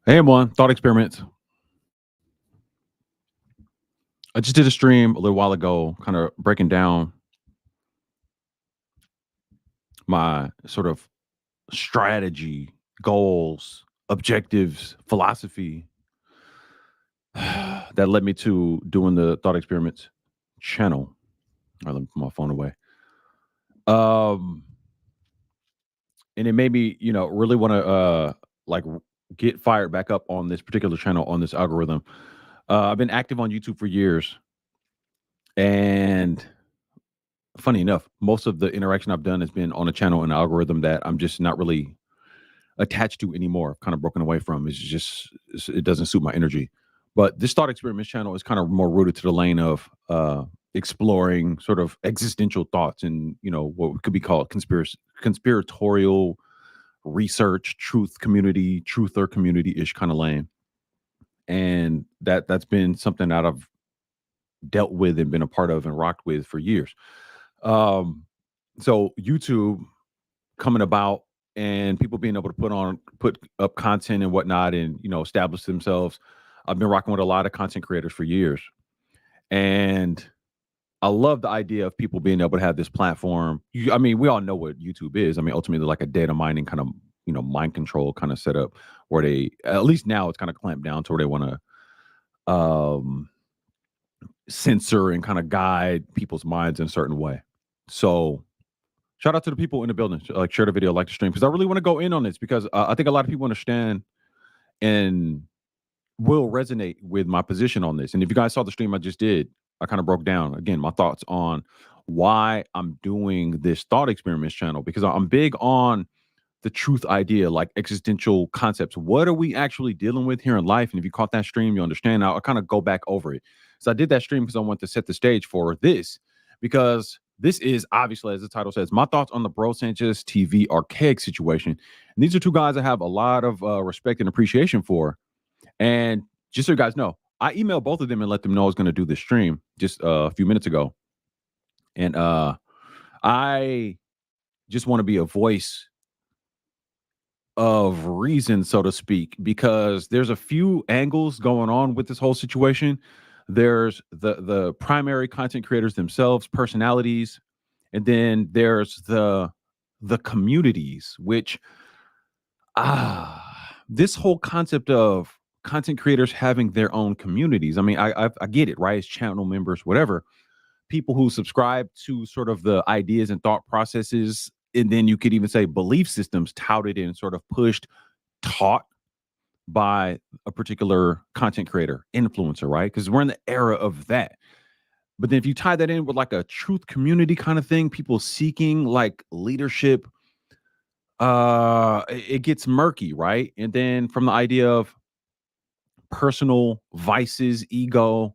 Hey, everyone. Thought experiments. I just did a stream a little while ago, kind of breaking down my sort of strategy, goals, objectives, philosophy that led me to doing the thought experiments channel. All right, let me put my phone away. Um, and it made me, really want to like get fired back up on this particular channel on this algorithm. I've been active on YouTube for years, and funny enough, most of the interaction I've done has been on a channel and algorithm that I'm just not really attached to anymore. Kind of broken away from. It doesn't suit my energy. But this thought experiments channel is kind of more rooted to the lane of exploring sort of existential thoughts and what could be called conspiratorial research, truther community ish kind of lane. And that's been something that I've dealt with and been a part of and rocked with for years. Um, so YouTube coming about and people being able to put up content and whatnot and establish themselves. I've been rocking with a lot of content creators for years. And I love the idea of people being able to have this platform. I mean, we all know what YouTube is. I mean, ultimately like a data mining kind of, mind control kind of setup where they, at least now it's kind of clamped down to where they want to censor and kind of guide people's minds in a certain way. So shout out to the people in the building. Like, share the video, like the stream, because I really want to go in on this because I think a lot of people understand and will resonate with my position on this. And if you guys saw the stream I just did, I kind of broke down again my thoughts on why I'm doing this thought experiments channel because I'm big on the truth idea, like existential concepts. What are we actually dealing with here in life? And if you caught that stream, you understand. I'll kind of go back over it. So I did that stream because I want to set the stage for this, because this is obviously, as the title says, my thoughts on the Bro Sanchez TV archaic situation. And these are two guys I have a lot of respect and appreciation for. And just so you guys know, I emailed both of them and let them know I was going to do this stream just a few minutes ago. And I just want to be a voice of reason, so to speak, because there's a few angles going on with this whole situation. There's the primary content creators themselves, personalities, and then there's the communities, which this whole concept of content creators having their own communities. I mean, I get it, right? It's channel members, whatever, people who subscribe to sort of the ideas and thought processes, and then you could even say belief systems touted and sort of pushed, taught by a particular content creator, influencer, right? Because we're in the era of that. But then if you tie that in with like a truth community kind of thing, people seeking like leadership, it gets murky, right? And then from the idea of personal vices, ego,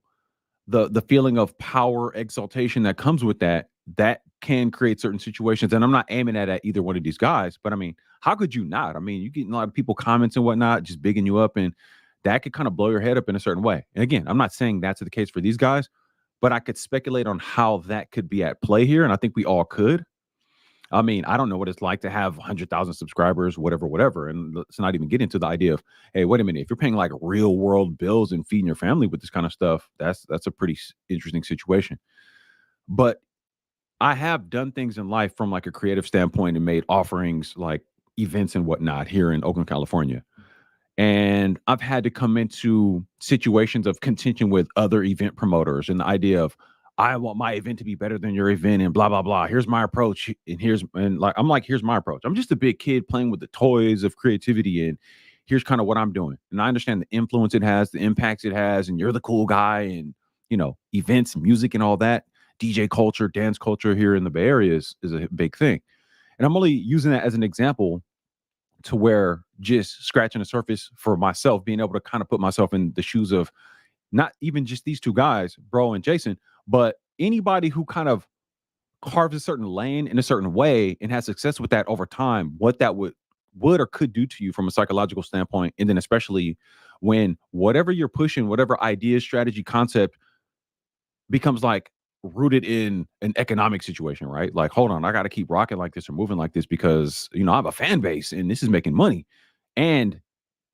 the feeling of power, exaltation that comes with that, that can create certain situations. And I'm not aiming at either one of these guys, but I mean, how could you not? I mean, you get a lot of people comments and whatnot, just bigging you up, and that could kind of blow your head up in a certain way. And again, I'm not saying that's the case for these guys, but I could speculate on how that could be at play here. And I think we all could. I mean, I don't know what it's like to have 100,000 subscribers, whatever, whatever. And let's not even get into the idea of, hey, wait a minute, if you're paying like real world bills and feeding your family with this kind of stuff, that's a pretty interesting situation. But I have done things in life from like a creative standpoint and made offerings like events and whatnot here in Oakland, California. And I've had to come into situations of contention with other event promoters and the idea of, I want my event to be better than your event and blah, blah, blah. Here's my approach. I'm like, here's my approach. I'm just a big kid playing with the toys of creativity. And here's kind of what I'm doing. And I understand the influence it has, the impacts it has. And you're the cool guy and, events, music and all that. DJ culture, dance culture here in the Bay Area is a big thing. And I'm only using that as an example to where just scratching the surface for myself, being able to kind of put myself in the shoes of not even just these two guys, Bro and Jason, but anybody who kind of carves a certain lane in a certain way and has success with that over time, what that would or could do to you from a psychological standpoint. And then especially when whatever you're pushing, whatever idea, strategy, concept becomes like rooted in an economic situation, right? Like, hold on, I got to keep rocking like this or moving like this because, I have a fan base and this is making money. And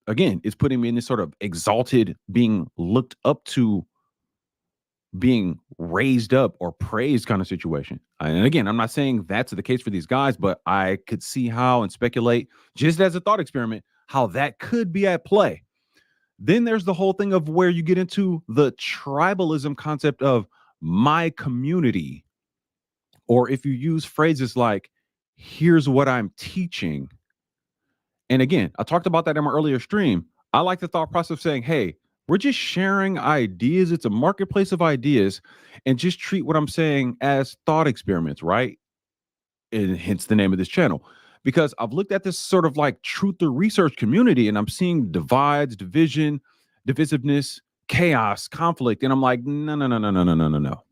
again, it's putting me in this sort of exalted, being looked up to, being raised up or praised kind of situation. And again, I'm not saying that's the case for these guys, but I could see how and speculate, just as a thought experiment, how that could be at play. Then there's the whole thing of where you get into the tribalism concept of my community, or if you use phrases like, here's what I'm teaching. And again, I talked about that in my earlier stream. I like the thought process of saying, hey, we're just sharing ideas. It's a marketplace of ideas, and just treat what I'm saying as thought experiments, right? And hence the name of this channel. Because I've looked at this sort of like truth or research community, and I'm seeing divides, division, divisiveness, chaos, conflict. And I'm like, no, no, no, no, no, no, no, no, no.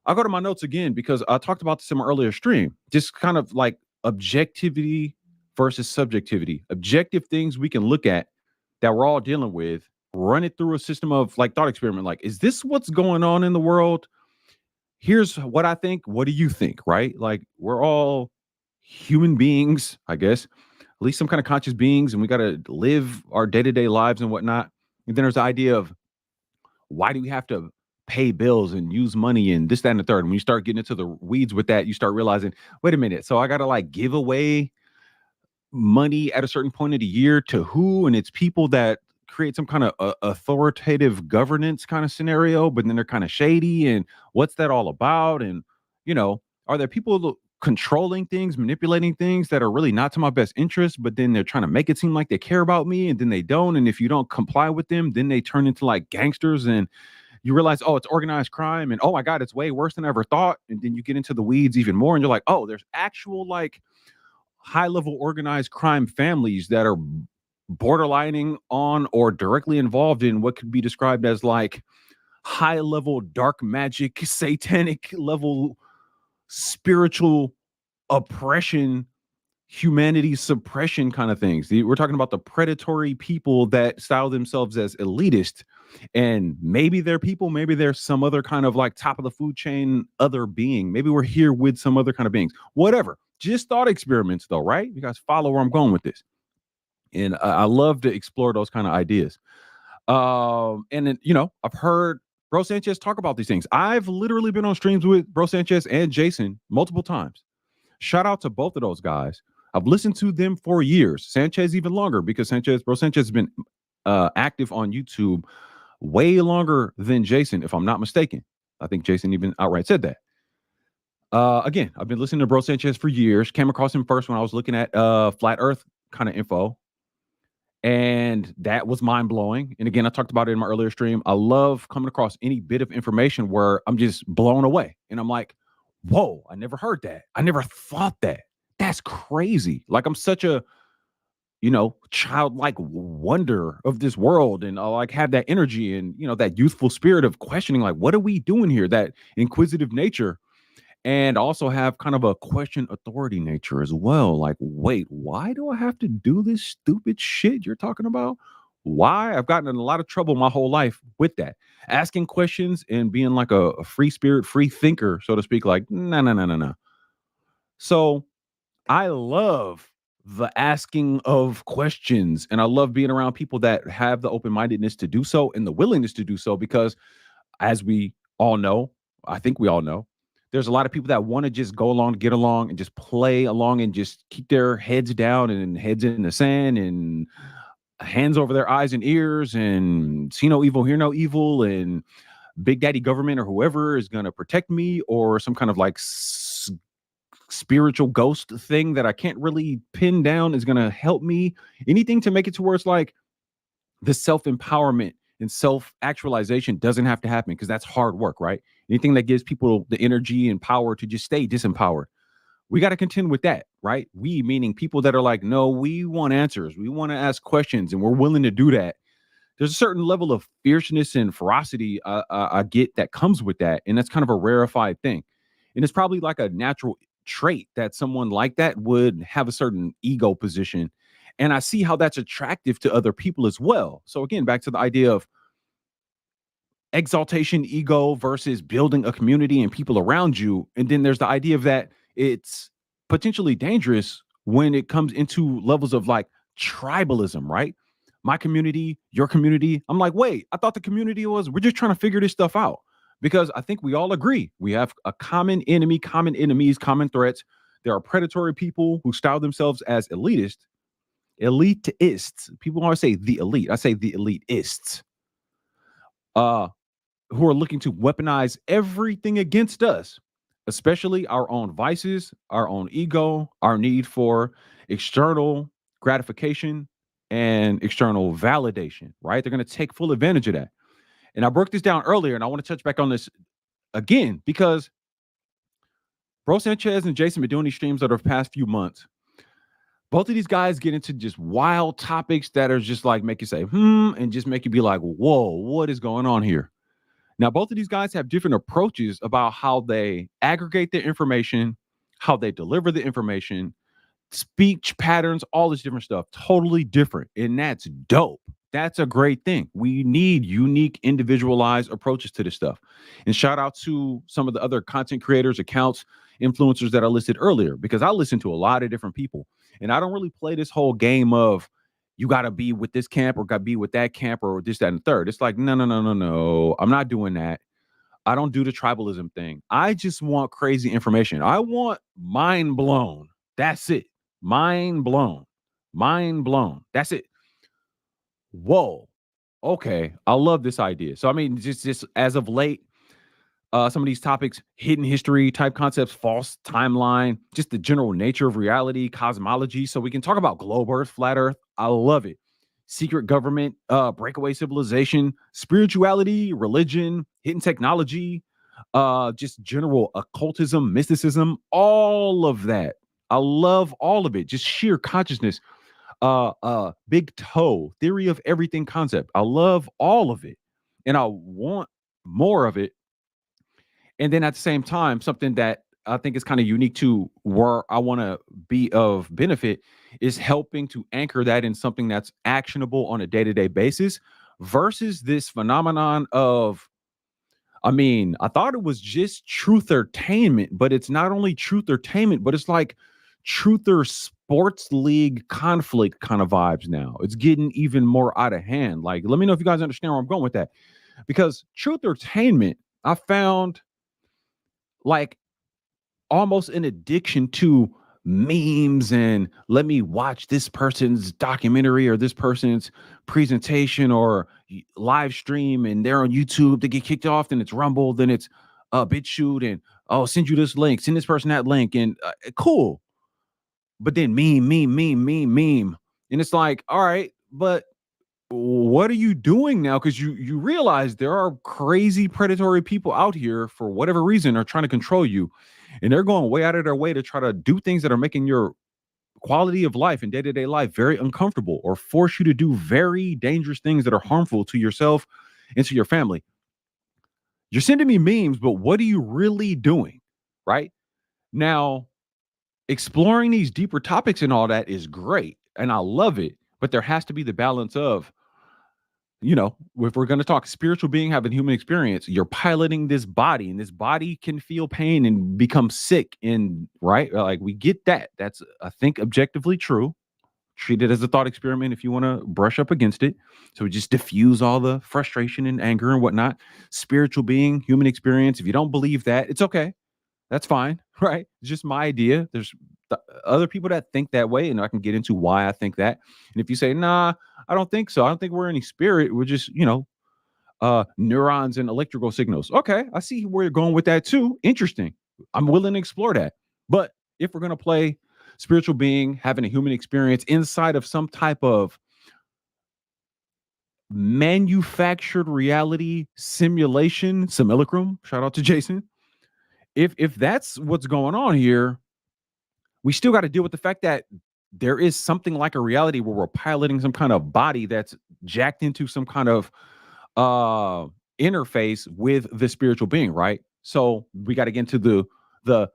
I'll go to my notes again because I talked about this in my earlier stream. Just kind of like objectivity versus subjectivity. Objective things we can look at that we're all dealing with, run it through a system of like thought experiment. Like, is this what's going on in the world? Here's what I think. What do you think? Right? Like, we're all human beings, I guess, at least some kind of conscious beings, and we got to live our day-to-day lives and whatnot. And then there's the idea of, why do we have to pay bills and use money and this, that, and the third? And when you start getting into the weeds with that, you start realizing, wait a minute, so I got to like give away money at a certain point of the year to who? And it's people that create some kind of authoritative governance kind of scenario, but then they're kind of shady. And what's that all about? And, are there people controlling things, manipulating things that are really not to my best interest, but then they're trying to make it seem like they care about me, and then they don't. And if you don't comply with them, then they turn into like gangsters, and you realize, oh, it's organized crime, and oh my God, it's way worse than I ever thought. And then you get into the weeds even more, and you're like, oh, there's actual like high level organized crime families that are borderlining on or directly involved in what could be described as like high level dark magic, satanic level spiritual oppression, humanity suppression kind of things. We're talking about the predatory people that style themselves as elitist, and maybe they're people, maybe there's some other kind of like top of the food chain other being. Maybe we're here with some other kind of beings, whatever. Just thought experiments though, right? You guys follow where I'm going with this. And I love to explore those kind of ideas. And then, I've heard Bro Sanchez talk about these things. I've literally been on streams with Bro Sanchez and Jason multiple times. Shout out to both of those guys. I've listened to them for years. Sanchez even longer, because Bro Sanchez has been active on YouTube way longer than Jason, if I'm not mistaken. I think Jason even outright said that. Again, I've been listening to Bro Sanchez for years. Came across him first when I was looking at flat Earth kind of info. And that was mind blowing. And again, I talked about it in my earlier stream. I love coming across any bit of information where I'm just blown away. And I'm like, whoa, I never heard that. I never thought that. That's crazy. Like, I'm such a, childlike wonder of this world. And I like have that energy and, that youthful spirit of questioning, like, what are we doing here? That inquisitive nature. And also have kind of a question authority nature as well. Like, wait, why do I have to do this stupid shit you're talking about? Why? I've gotten in a lot of trouble my whole life with that. Asking questions and being like a free spirit, free thinker, so to speak. Like, no, no, no, no, no. So I love the asking of questions, and I love being around people that have the open-mindedness to do so and the willingness to do so, because as we all know, I think we all know, there's a lot of people that want to just go along, get along, and just play along and just keep their heads down and heads in the sand and hands over their eyes and ears and see no evil, hear no evil, and Big Daddy government or whoever is going to protect me, or some kind of like spiritual ghost thing that I can't really pin down is going to help me. Anything to make it towards like the self-empowerment and self-actualization doesn't have to happen, because that's hard work, right? Anything that gives people the energy and power to just stay disempowered, we got to contend with that, right? We, meaning people that are like, no, we want answers. We want to ask questions, and we're willing to do that. There's a certain level of fierceness and ferocity I get that comes with that. And that's kind of a rarefied thing. And it's probably like a natural trait that someone like that would have a certain ego position. And I see how that's attractive to other people as well. So again, back to the idea of exaltation, ego versus building a community and people around you. And then there's the idea of that it's potentially dangerous when it comes into levels of like tribalism, right? my community, your community. I'm like, wait, I thought the community was, we're just trying to figure this stuff out. Because I think we all agree we have a common enemy, common enemies, common threats. There are predatory people who style themselves as elitists. People always say the elite. I say the elitists. Uh, who are looking to weaponize everything against us, especially our own vices, our own ego, our need for external gratification and external validation, right? They're going to take full advantage of that. And I broke this down earlier, and I want to touch back on this again because Bro Sanchez and Jason been doing these streams over the past few months. Both of these guys get into just wild topics that are just like make you say, and just make you be like, whoa, what is going on here? Now, both of these guys have different approaches about how they aggregate their information, how they deliver the information, speech patterns, all this different stuff, totally different. And that's dope. That's a great thing. We need unique, individualized approaches to this stuff. And shout out to some of the other content creators, accounts, influencers that I listed earlier, because I listen to a lot of different people. And I don't really play this whole game of you got to be with this camp or got to be with that camp or this, that, and the third. It's like, no, no, no, no, no. I'm not doing that. I don't do the tribalism thing. I just want crazy information. I want mind blown. That's it. Mind blown. Mind blown. That's it. Whoa. Okay. I love this idea. So, I mean, just as of late, some of these topics, hidden history type concepts, false timeline, just the general nature of reality, cosmology. So we can talk about globe earth, flat earth. I love it. Secret government, breakaway civilization, spirituality, religion, hidden technology, just general occultism, mysticism, all of that. I love all of it. Just sheer consciousness, big toe, theory of everything concept. I love all of it. And I want more of it. And then at the same time, something that I think is kind of unique to where I want to be of benefit is helping to anchor that in something that's actionable on a day-to-day basis versus this phenomenon of, I mean, I thought it was just truth-ertainment, but it's not only truth-ertainment, but it's like truther sports league conflict kind of vibes now. It's getting even more out of hand. Like, let me know if you guys understand where I'm going with that. Because truth-ertainment, I found like almost an addiction to memes and let me watch this person's documentary or this person's presentation or live stream and they're on YouTube, they get kicked off, then it's Rumble, then it's BitChute and oh, send you this link, send this person that link and cool. But then meme. And it's like, all right, but what are you doing now? Because you realize there are crazy predatory people out here for whatever reason are trying to control you, and they're going way out of their way to try to do things that are making your quality of life and day-to-day life very uncomfortable or force you to do very dangerous things that are harmful to yourself and to your family. You're sending me memes, but what are you really doing? Right now, exploring these deeper topics and all that is great, and I love it. But there has to be the balance of, you know, if we're going to talk spiritual being having human experience, you're piloting this body and this body can feel pain and become sick. And right, like we get that. That's, I think, objectively true. Treat it as a thought experiment if you want to brush up against it. So we just diffuse all the frustration and anger and whatnot. Spiritual being, human experience. If you don't believe that, it's okay. That's fine, right? It's just my idea. There's other people that think that way, and I can get into why I think that. And if you say, nah, I don't think so. I don't think we're any spirit. We're just, neurons and electrical signals. Okay, I see where you're going with that too. Interesting. I'm willing to explore that. But if we're going to play spiritual being, having a human experience inside of some type of manufactured reality simulation, simulacrum, shout out to Jason. If that's what's going on here, we still got to deal with the fact that there is something like a reality where we're piloting some kind of body that's jacked into some kind of interface with the spiritual being, right? So we got to get into the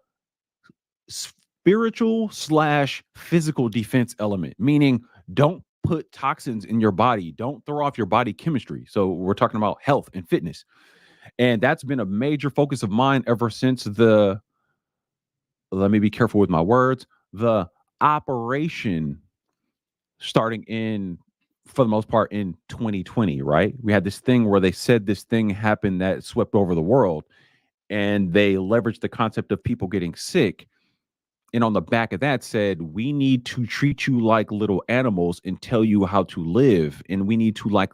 spiritual / physical defense element, meaning don't put toxins in your body, don't throw off your body chemistry. So we're talking about health and fitness. And that's been a major focus of mine ever since let me be careful with my words, the operation starting in for the most part in 2020, right? We had this thing where they said this thing happened that swept over the world, and they leveraged the concept of people getting sick. And on the back of that said, we need to treat you like little animals and tell you how to live. And we need to like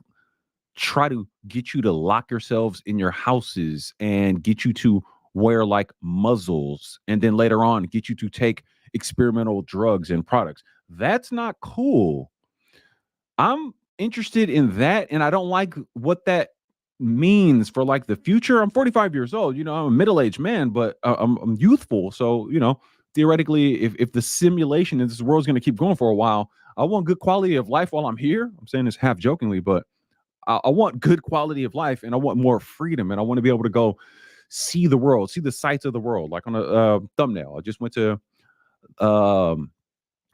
try to get you to lock yourselves in your houses and get you to wear like muzzles. And then later on, get you to take experimental drugs and products. That's not cool. I'm interested in that, and I don't like what that means for like the future. I'm 45 years old. I'm a middle-aged man, but I'm youthful. So, theoretically, if the simulation in this world is going to keep going for a while, I want good quality of life while I'm here. I'm saying this half jokingly, but I want good quality of life, and I want more freedom, and I want to be able to go see the world, see the sights of the world. Like on a thumbnail, I just went to um,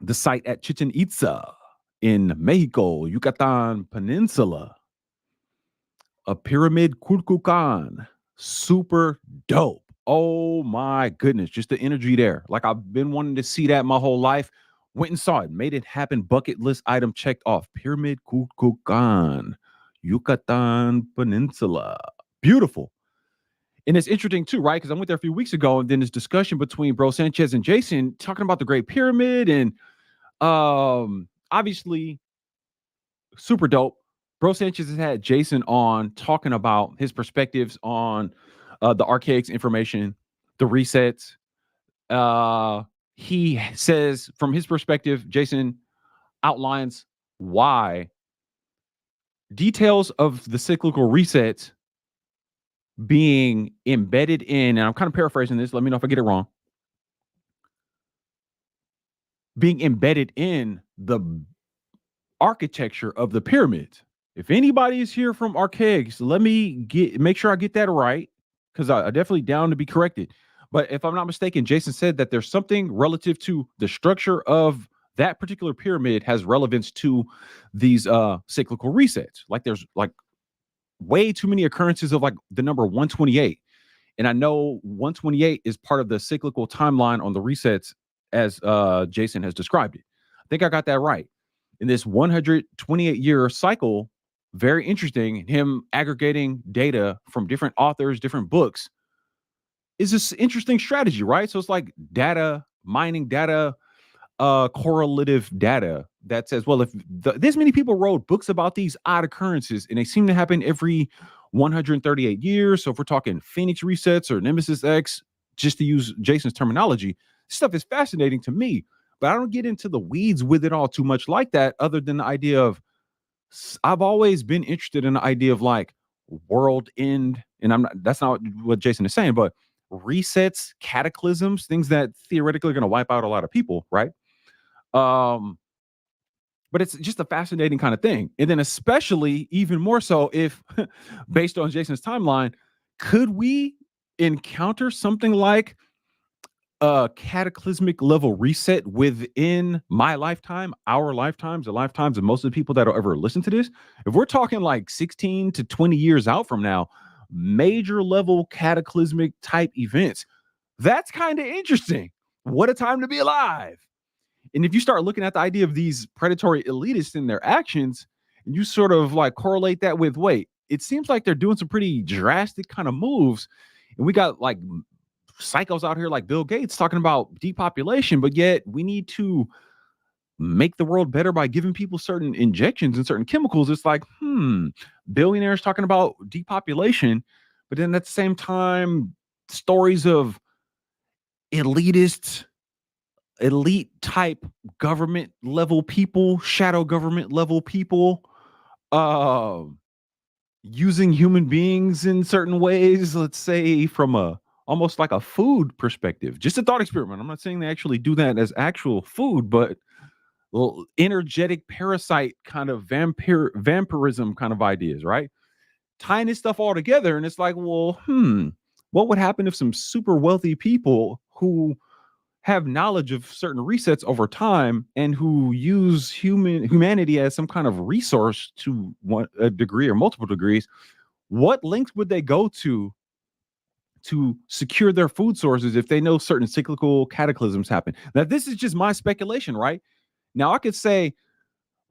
the site at Chichen Itza in Mexico, Yucatan Peninsula, a pyramid Kukulkan. Super dope. Oh my goodness. Just the energy there. Like I've been wanting to see that my whole life. Went and saw it. Made it happen. Bucket list item checked off. Pyramid Kukulkan, Yucatan Peninsula. Beautiful. And it's interesting too, right? Because I went there a few weeks ago, and then this discussion between Bro Sanchez and Jason talking about the Great Pyramid, and obviously super dope. Bro Sanchez has had Jason on talking about his perspectives on the archaics information, the resets. He says from his perspective, Jason outlines why details of the cyclical resets being embedded in, and I'm kind of paraphrasing this, let me know if I get it wrong, being embedded in the architecture of the pyramids. If anybody is here from archaics, let me make sure I get that right, because I definitely down to be corrected. But if I'm not mistaken, Jason said that there's something relative to the structure of that particular pyramid has relevance to these cyclical resets. Like there's like way too many occurrences of like the number 128. And I know 128 is part of the cyclical timeline on the resets as Jason has described it. I think I got that right. In this 128-year cycle, very interesting, him aggregating data from different authors, different books, is this interesting strategy, right? So it's like data mining, data correlative data that says, well, if this many people wrote books about these odd occurrences and they seem to happen every 138 years. So if we're talking Phoenix resets or Nemesis X, just to use Jason's terminology, stuff is fascinating to me, but I don't get into the weeds with it all too much like that, other than the idea of, I've always been interested in the idea of like world end. And that's not what Jason is saying, but resets, cataclysms, things that theoretically are going to wipe out a lot of people, right? But it's just a fascinating kind of thing. And then especially even more so if based on Jason's timeline, could we encounter something like a cataclysmic level reset within my lifetime, our lifetimes, the lifetimes of most of the people that will ever listen to this? If we're talking like 16 to 20 years out from now, major level cataclysmic type events, that's kind of interesting. What a time to be alive. And if you start looking at the idea of these predatory elitists and their actions, and you sort of like correlate that with, wait, it seems like they're doing some pretty drastic kind of moves. And we got like psychos out here like Bill Gates talking about depopulation, but yet we need to make the world better by giving people certain injections and certain chemicals. It's like, billionaires talking about depopulation, but then at the same time, stories of elitists, elite type government level people, shadow government level people, using human beings in certain ways, let's say from a almost like a food perspective. Just a thought experiment. I'm not saying they actually do that as actual food, but little energetic parasite kind of vampirism kind of ideas, right? Tying this stuff all together, and it's like, well, what would happen if some super wealthy people who have knowledge of certain resets over time and who use humanity as some kind of resource to a degree or multiple degrees, what lengths would they go to secure their food sources if they know certain cyclical cataclysms happen? Now, this is just my speculation, right? Now, I could say,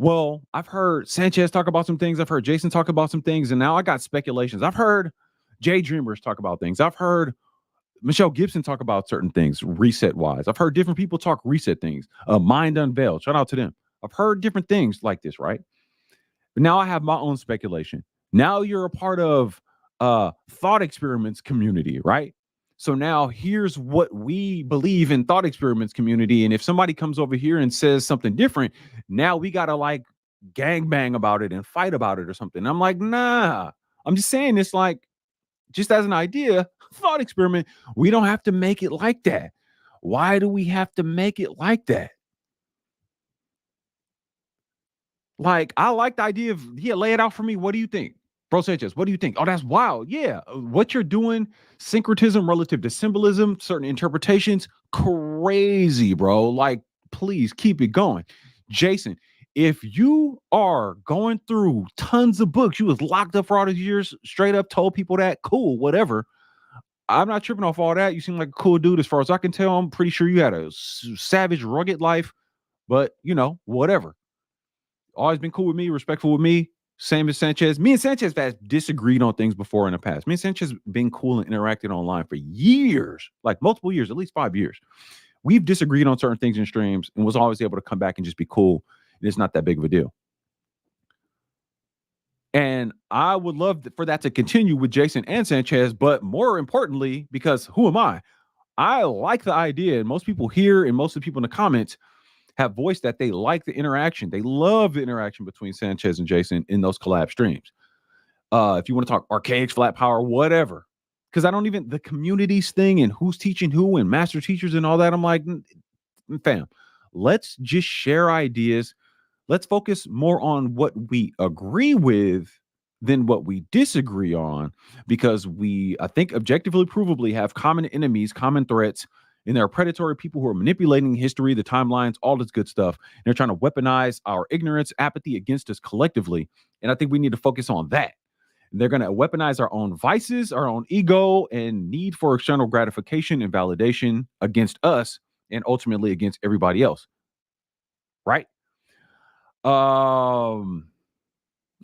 Well, I've heard Sanchez talk about some things. I've heard Jason talk about some things, and now I got speculations. I've heard Jay Dreamers talk about things. I've heard Michelle Gibson talk about certain things reset wise. I've heard different people talk reset things. Mind Unveiled. Shout out to them. I've heard different things like this, right? But now I have my own speculation. Now you're a part of thought experiments community, right? So now here's what we believe in thought experiments community. And if somebody comes over here and says something different, now we gotta like gangbang about it and fight about it or something. I'm like, nah. I'm just saying this like just as an idea, thought experiment. We don't have to make it like that. Why do we have to make it like that? Like, I like the idea of, yeah, lay it out for me. What do you think? Bro Sanchez, what do you think? Oh, that's wild. Yeah. What you're doing, syncretism relative to symbolism, certain interpretations, crazy, bro. Like, please keep it going. Jason, if you are going through tons of books, you was locked up for all these years, straight up told people that, cool, whatever. I'm not tripping off all that. You seem like a cool dude as far as I can tell. I'm pretty sure you had a savage, rugged life, but whatever. Always been cool with me, respectful with me. Same as Sanchez. Me and Sanchez have disagreed on things before in the past. Me and Sanchez been cool and interacted online for years, like multiple years, at least 5 years. We've disagreed on certain things in streams and was always able to come back and just be cool. And it's not that big of a deal. And I would love for that to continue with Jason and Sanchez, but more importantly, because who am I? I like the idea, and most people here and most of the people in the comments have voiced that they like the interaction. They love the interaction between Sanchez and Jason in those collab streams. If you want to talk archaics, flat power, whatever. Because I don't even the communities thing and who's teaching who and master teachers and all that. I'm like, fam, let's just share ideas. Let's focus more on what we agree with than what we disagree on, because we, I think, objectively, provably have common enemies, common threats, and there are predatory people who are manipulating history, the timelines, all this good stuff. And they're trying to weaponize our ignorance, apathy against us collectively. And I think we need to focus on that. And they're going to weaponize our own vices, our own ego, and need for external gratification and validation against us and ultimately against everybody else. Right? I'm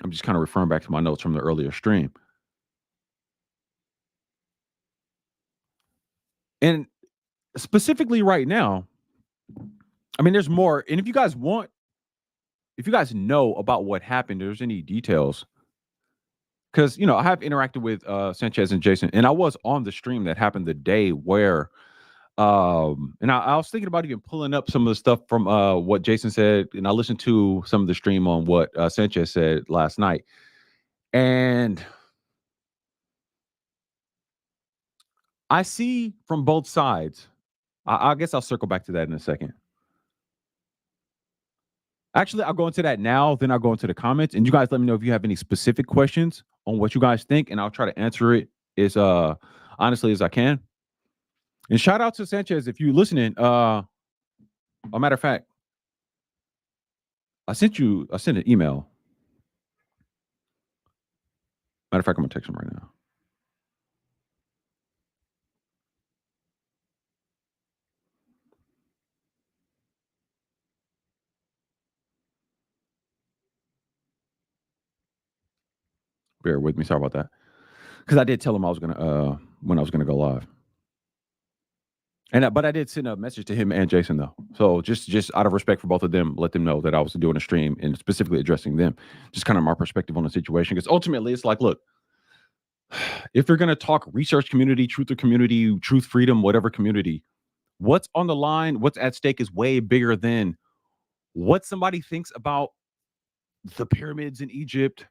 just kind of referring back to my notes from the earlier stream. And specifically right now, I mean, there's more. And if you guys know about what happened, there's any details. Because, I have interacted with Sanchez and Jason, and I was on the stream that happened the day where, and I was thinking about even pulling up some of the stuff from what Jason said, and I listened to some of the stream on what Sanchez said last night. And I see from both sides. I guess I'll circle back to that in a second. Actually, I'll go into that now, then I'll go into the comments. And you guys let me know if you have any specific questions on what you guys think, and I'll try to answer it as honestly as I can. And shout out to Sanchez if you're listening. A matter of fact, I sent an email. Matter of fact, I'm gonna text him right now. Bear with me. Sorry about that. Because I did tell him I was gonna when I was gonna go live. And but I did send a message to him and Jason though. So just out of respect for both of them, let them know that I was doing a stream and specifically addressing them. Just kind of my perspective on the situation. Because ultimately it's like, look, if you're gonna talk research community, truther community, truth, freedom, whatever community, what's on the line, what's at stake is way bigger than what somebody thinks about the pyramids in Egypt,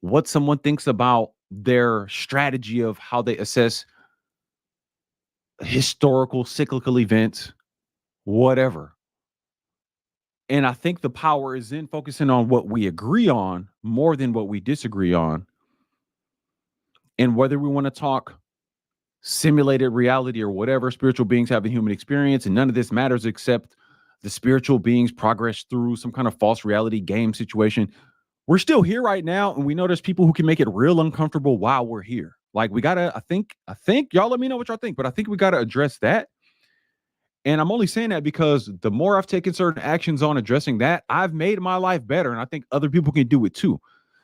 what someone thinks about their strategy of how they assess historical cyclical events, whatever. And I think the power is in focusing on what we agree on more than what we disagree on. And whether we want to talk simulated reality or whatever, spiritual beings have a human experience, and none of this matters except the spiritual beings progress through some kind of false reality game situation. We're still here right now, and we know there's people who can make it real uncomfortable while we're here. Like, we gotta, I think y'all let me know what y'all think, but I think we gotta address that. And I'm only saying that because the more I've taken certain actions on addressing that, I've made my life better. And I think other people can do it too.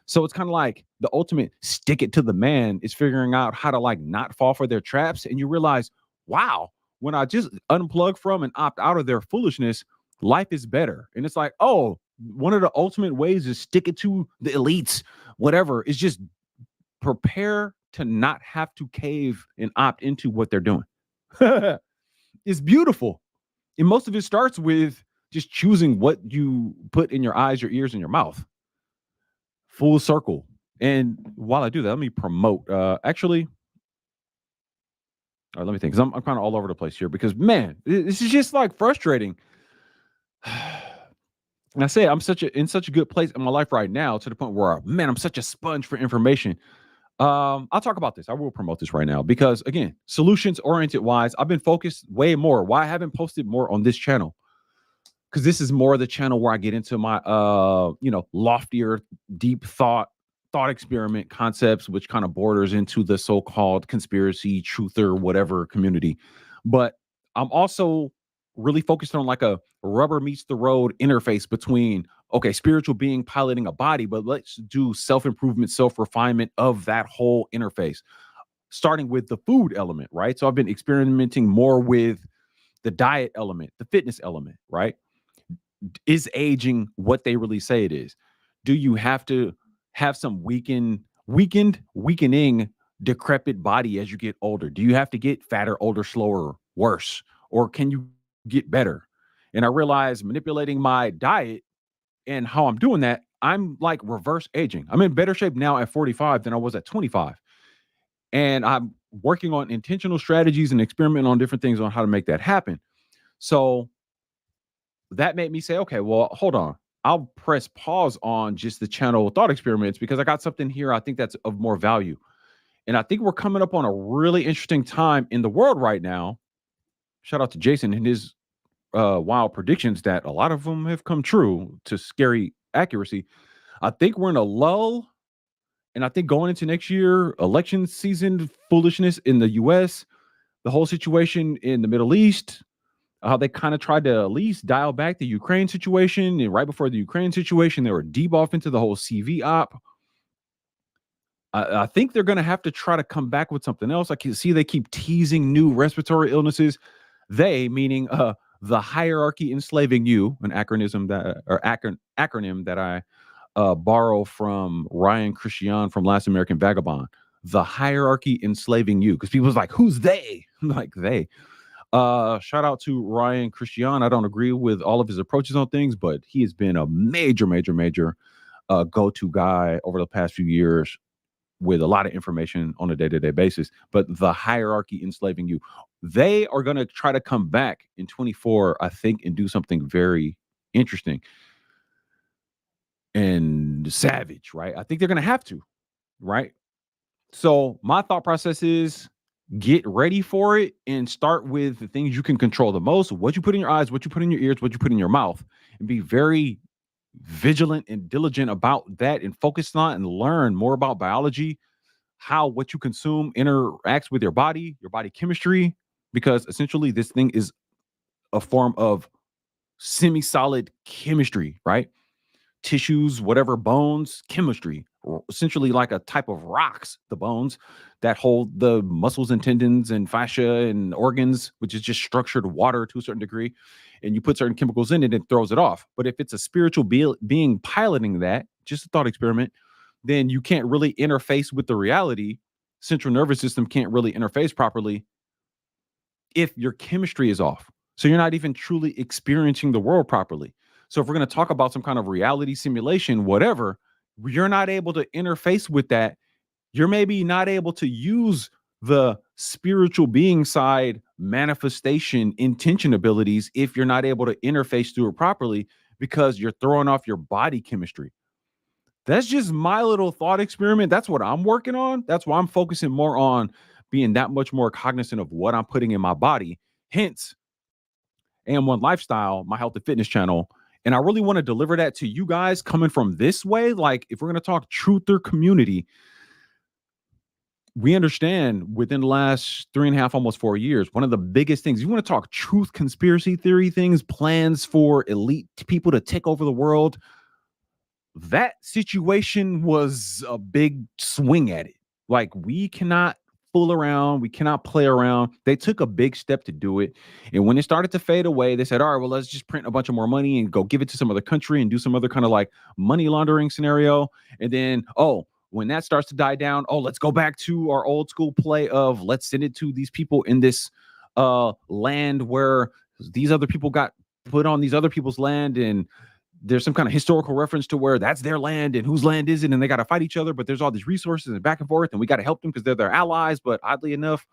So it's kind of like the ultimate stick it to the man is figuring out how to like not fall for their traps. And you realize, wow, when I just unplug from and opt out of their foolishness, life is better. And it's like, oh, one of the ultimate ways is stick it to the elites, whatever, is just prepare to not have to cave and opt into what they're doing. It's beautiful. And most of it starts with just choosing what you put in your eyes, your ears, and your mouth. Full circle. And while I do that, let me promote. Actually, all right, let me think, because I'm kind of all over the place here. Because man, this is just like frustrating. And I say I'm in such a good place in my life right now to the point where, man, I'm such a sponge for information. I'll talk about this. I will promote this right now because again, solutions oriented wise, I've been focused way more. Why I haven't posted more on this channel? Because this is more the channel where I get into my loftier, deep thought experiment concepts, which kind of borders into the so-called conspiracy, truther, whatever community. But I'm also really focused on like a rubber meets the road interface between, okay, spiritual being piloting a body, but let's do self-improvement, self-refinement of that whole interface, starting with the food element, right? So I've been experimenting more with the diet element, the fitness element, right? Is aging what they really say it is? Do you have to have some weakening, decrepit body as you get older? Do you have to get fatter, older, slower, worse? Or can you get better? And I realized manipulating my diet and how I'm doing that, I'm like reverse aging. I'm in better shape now at 45 than I was at 25. And I'm working on intentional strategies and experimenting on different things on how to make that happen. So that made me say, okay, well, hold on. I'll press pause on just the channel thought experiments because I got something here I think that's of more value. And I think we're coming up on a really interesting time in the world right now. Shout out to Jason and his wild predictions that a lot of them have come true to scary accuracy. I think we're in a lull. And I think going into next year, election season foolishness in the US, the whole situation in the Middle East, how they kind of tried to at least dial back the Ukraine situation. And right before the Ukraine situation, they were deep off into the whole CV op. I think they're going to have to try to come back with something else. I can see they keep teasing new respiratory illnesses. They, meaning the hierarchy enslaving you, an acronym that I borrow from Ryan Christian from Last American Vagabond. The hierarchy enslaving you, because people's like, who's they? I'm like, they. Shout out to Ryan Christian. I don't agree with all of his approaches on things, but he has been a major go-to guy over the past few years with a lot of information on a day-to-day basis. But the hierarchy enslaving you, they are going to try to come back in 24, I think, and do something very interesting and savage, right? I think they're going to have to, right? So my thought process is get ready for it and start with the things you can control the most, what you put in your eyes, what you put in your ears, what you put in your mouth, and be very vigilant and diligent about that and focus on and learn more about biology, how what you consume interacts with your body chemistry, because essentially this thing is a form of semi-solid chemistry, right? Tissues, whatever, bones, chemistry, essentially like a type of rocks, the bones that hold the muscles and tendons and fascia and organs, which is just structured water to a certain degree. And you put certain chemicals in it, it throws it off. But if it's a spiritual being piloting that, just a thought experiment, then you can't really interface with the reality. Central nervous system can't really interface properly if your chemistry is off. So you're not even truly experiencing the world properly. So if we're going to talk about some kind of reality simulation, whatever, you're not able to interface with that. You're maybe not able to use the spiritual being side manifestation intention abilities if you're not able to interface through it properly because you're throwing off your body chemistry. That's just my little thought experiment. That's what I'm working on. That's why I'm focusing more on being that much more cognizant of what I'm putting in my body. Hence, AM1 Lifestyle, my health and fitness channel. And I really want to deliver that to you guys coming from this way. Like, if we're going to talk truth or community, we understand within the last 3.5, almost 4 years, one of the biggest things, you want to talk truth conspiracy theory things, plans for elite people to take over the world. That situation was a big swing at it. Like, we cannot fool around. We cannot play around. They took a big step to do it. And when it started to fade away, they said, all right, well, let's just print a bunch of more money and go give it to some other country and do some other kind of like money laundering scenario. And then, oh, when that starts to die down, oh, let's go back to our old school play of let's send it to these people in this land where these other people got put on these other people's land, and there's some kind of historical reference to where that's their land and whose land is it, and they got to fight each other, but there's all these resources and back and forth, and we got to help them because they're their allies. But oddly enough,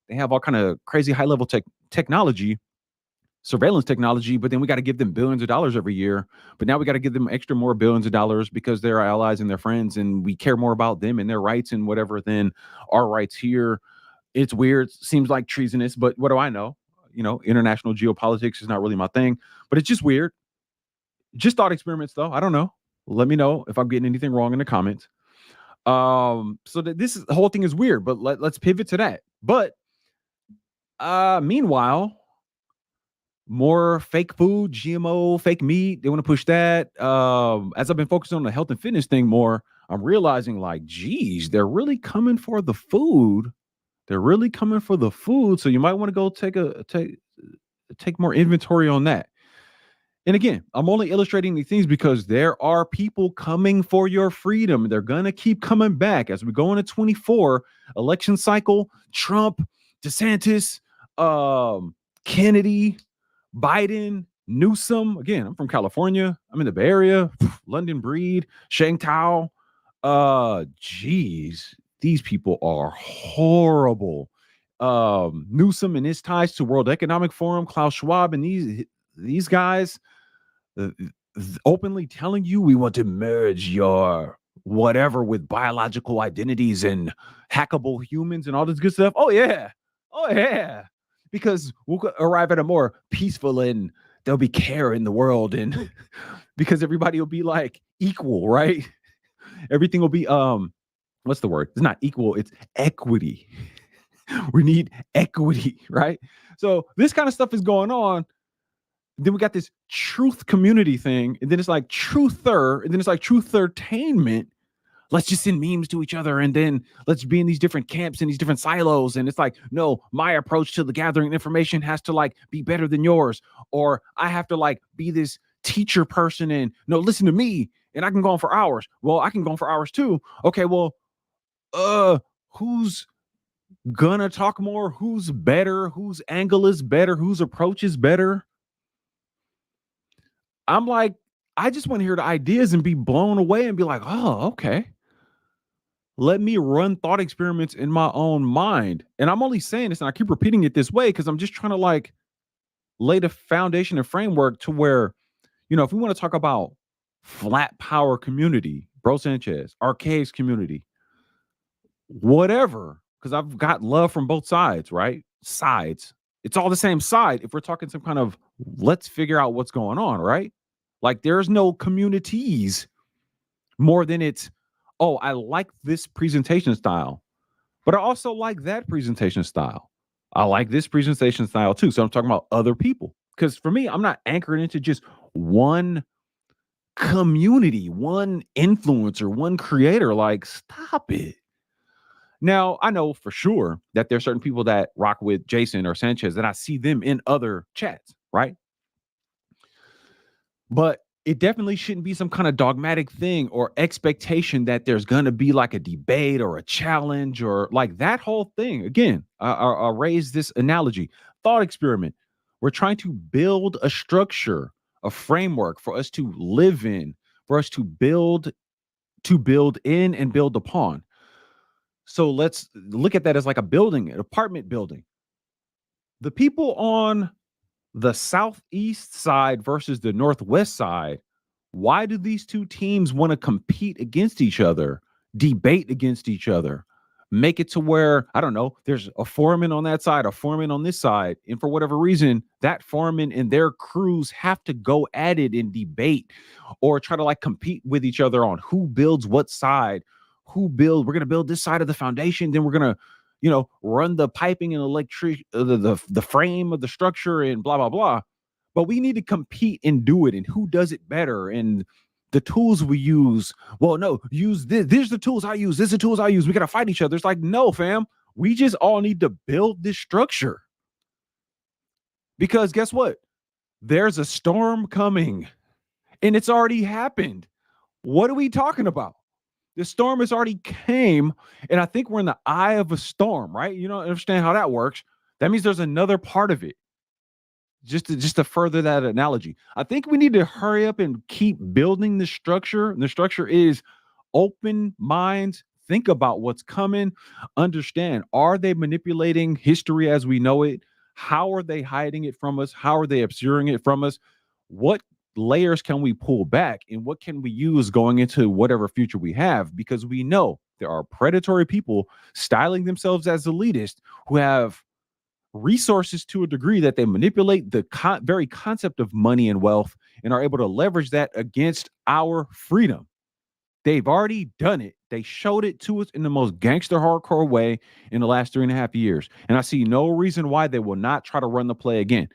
they have all kind of crazy high level technology, surveillance technology, but then we got to give them billions of dollars every year. But now we got to give them extra more billions of dollars because they're our allies and their friends, and we care more about them and their rights and whatever than our rights here. It's weird. Seems like treasonous, but what do I know? International geopolitics is not really my thing, but it's just weird. Just thought experiments, though. I don't know. Let me know if I'm getting anything wrong in the comments. So that the whole thing is weird, but let's pivot to that. But meanwhile, more fake food, GMO, fake meat. They want to push that. As I've been focusing on the health and fitness thing more, I'm realizing like, geez, they're really coming for the food. They're really coming for the food. So you might want to go take more inventory on that. And again, I'm only illustrating these things because there are people coming for your freedom. They're going to keep coming back as we go into 24 election cycle. Trump, DeSantis, Kennedy, Biden, Newsom. Again, I'm from California. I'm in the Bay Area. London Breed, Shang Tao. Geez, these people are horrible. Newsom and his ties to World Economic Forum, Klaus Schwab, and these guys openly telling you we want to merge your whatever with biological identities and hackable humans and all this good stuff. Oh yeah, because we'll arrive at a more peaceful and there'll be care in the world, and because everybody will be like equal, right? Everything will be what's the word? It's not equal, it's equity. We need equity, right? So this kind of stuff is going on. Then we got this truth community thing, and then it's like truther, and then it's like truth-ertainment. Let's just send memes to each other, and then let's be in these different camps and these different silos. And it's like, no, my approach to the gathering information has to like be better than yours, or I have to like be this teacher person and no, listen to me, and I can go on for hours. Well, I can go on for hours too. Okay, well, who's gonna talk more? Who's better? Whose angle is better? Whose approach is better? I'm like, I just want to hear the ideas and be blown away and be like, oh, okay. Let me run thought experiments in my own mind. And I'm only saying this, and I keep repeating it this way because I'm just trying to like lay the foundation and framework to where, if we want to talk about flat power community, Bro Sanchez, Archaic's community, whatever, because I've got love from both sides, right? Sides. It's all the same side. If we're talking some kind of let's figure out what's going on, right? Like there's no communities more than it's, oh, I like this presentation style, but I also like that presentation style. I like this presentation style too. So I'm talking about other people. Because for me, I'm not anchored into just one community, one influencer, one creator. Like, stop it. Now, I know for sure that there's certain people that rock with Jason or Sanchez that I see them in other chats, right? But it definitely shouldn't be some kind of dogmatic thing or expectation that there's going to be like a debate or a challenge or like that whole thing. Again, I'll raise this analogy, thought experiment. We're trying to build a structure, a framework for us to live in, for us to build in and build upon. So let's look at that as like a building, an apartment building. The people on the southeast side versus the northwest side, why do these two teams want to compete against each other, debate against each other, make it to where, I don't know, there's a foreman on that side, a foreman on this side, and for whatever reason, that foreman and their crews have to go at it and debate or try to like compete with each other on who builds what side, we're going to build this side of the foundation, then we're going to, run the piping and electric, the frame of the structure and blah, blah, blah. But we need to compete and do it, and who does it better, and the tools we use. Well, no, use this. These are the tools I use. These are the tools I use. We got to fight each other. It's like, no, fam, we just all need to build this structure. Because guess what? There's a storm coming, and it's already happened. What are we talking about? The storm has already came, and I think we're in the eye of a storm, right? You don't understand how that works. That means there's another part of it. Just to further that analogy, I think we need to hurry up and keep building the structure. And the structure is open minds, think about what's coming, understand, are they manipulating history as we know it? How are they hiding it from us? How are they obscuring it from us? What layers can we pull back, and what can we use going into whatever future we have? Because we know there are predatory people styling themselves as elitist who have resources to a degree that they manipulate the very concept of money and wealth and are able to leverage that against our freedom. They've already done it. They showed it to us in the most gangster hardcore way in the last 3.5 years. And I see no reason why they will not try to run the play again.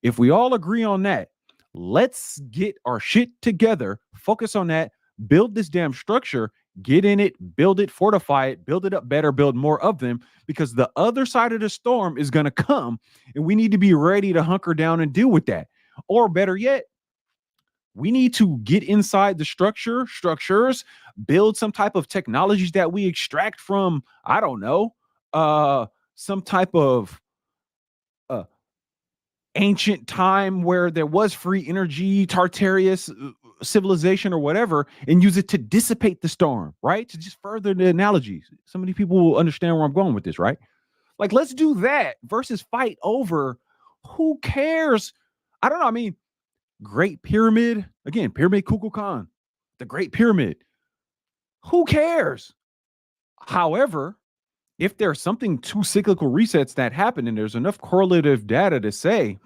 If we all agree on that, let's get our shit together, focus on that, build this damn structure, get in it, build it, fortify it, build it up better, build more of them, because the other side of the storm is going to come, and we need to be ready to hunker down and deal with that. Or better yet, we need to get inside the structures, build some type of technologies that we extract from, I don't know, some type of ancient time where there was free energy, Tartarius civilization or whatever, and use it to dissipate the storm, right? To just further the analogies. So many people will understand where I'm going with this, right? Like, let's do that versus fight over who cares. I don't know. I mean, Great Pyramid, again, Pyramid Kukulkan, the Great Pyramid. Who cares? However, if there's something two cyclical resets that happen and there's enough correlative data to say,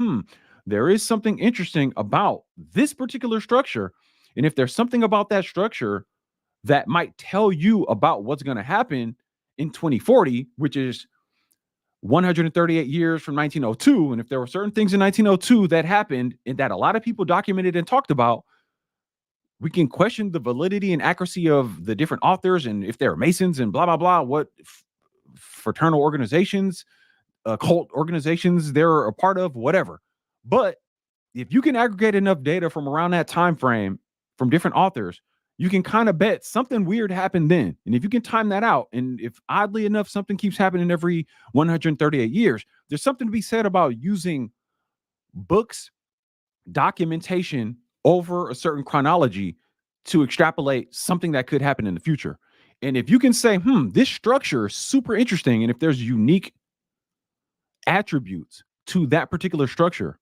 there is something interesting about this particular structure, and if there's something about that structure that might tell you about what's going to happen in 2040, which is 138 years from 1902, and if there were certain things in 1902 that happened and that a lot of people documented and talked about, we can question the validity and accuracy of the different authors and if they're Masons and blah, blah, blah, what fraternal organizations, cult organizations they're a part of, whatever. But if you can aggregate enough data from around that time frame from different authors, you can kind of bet something weird happened then. And if you can time that out, and if oddly enough something keeps happening every 138 years, there's something to be said about using books, documentation over a certain chronology to extrapolate something that could happen in the future. And if you can say, this structure is super interesting, and if there's unique attributes to that particular structure,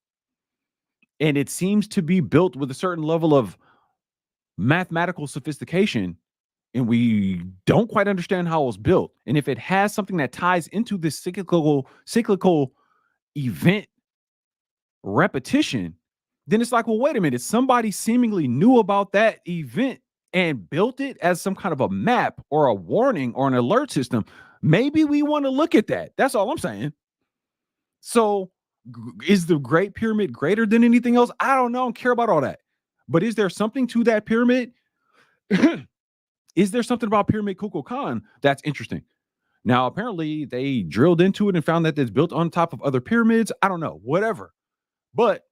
and it seems to be built with a certain level of mathematical sophistication, and we don't quite understand how it was built, and if it has something that ties into this cyclical event repetition, then it's like, well, wait a minute, somebody seemingly knew about that event and built it as some kind of a map or a warning or an alert system. Maybe we want to look at that. That's all I'm saying. So is the Great Pyramid greater than anything else? I don't know. I don't care about all that. But is there something to that pyramid? Is there something about Pyramid Kukulkan that's interesting? Now, apparently they drilled into it and found that it's built on top of other pyramids. I don't know, whatever. But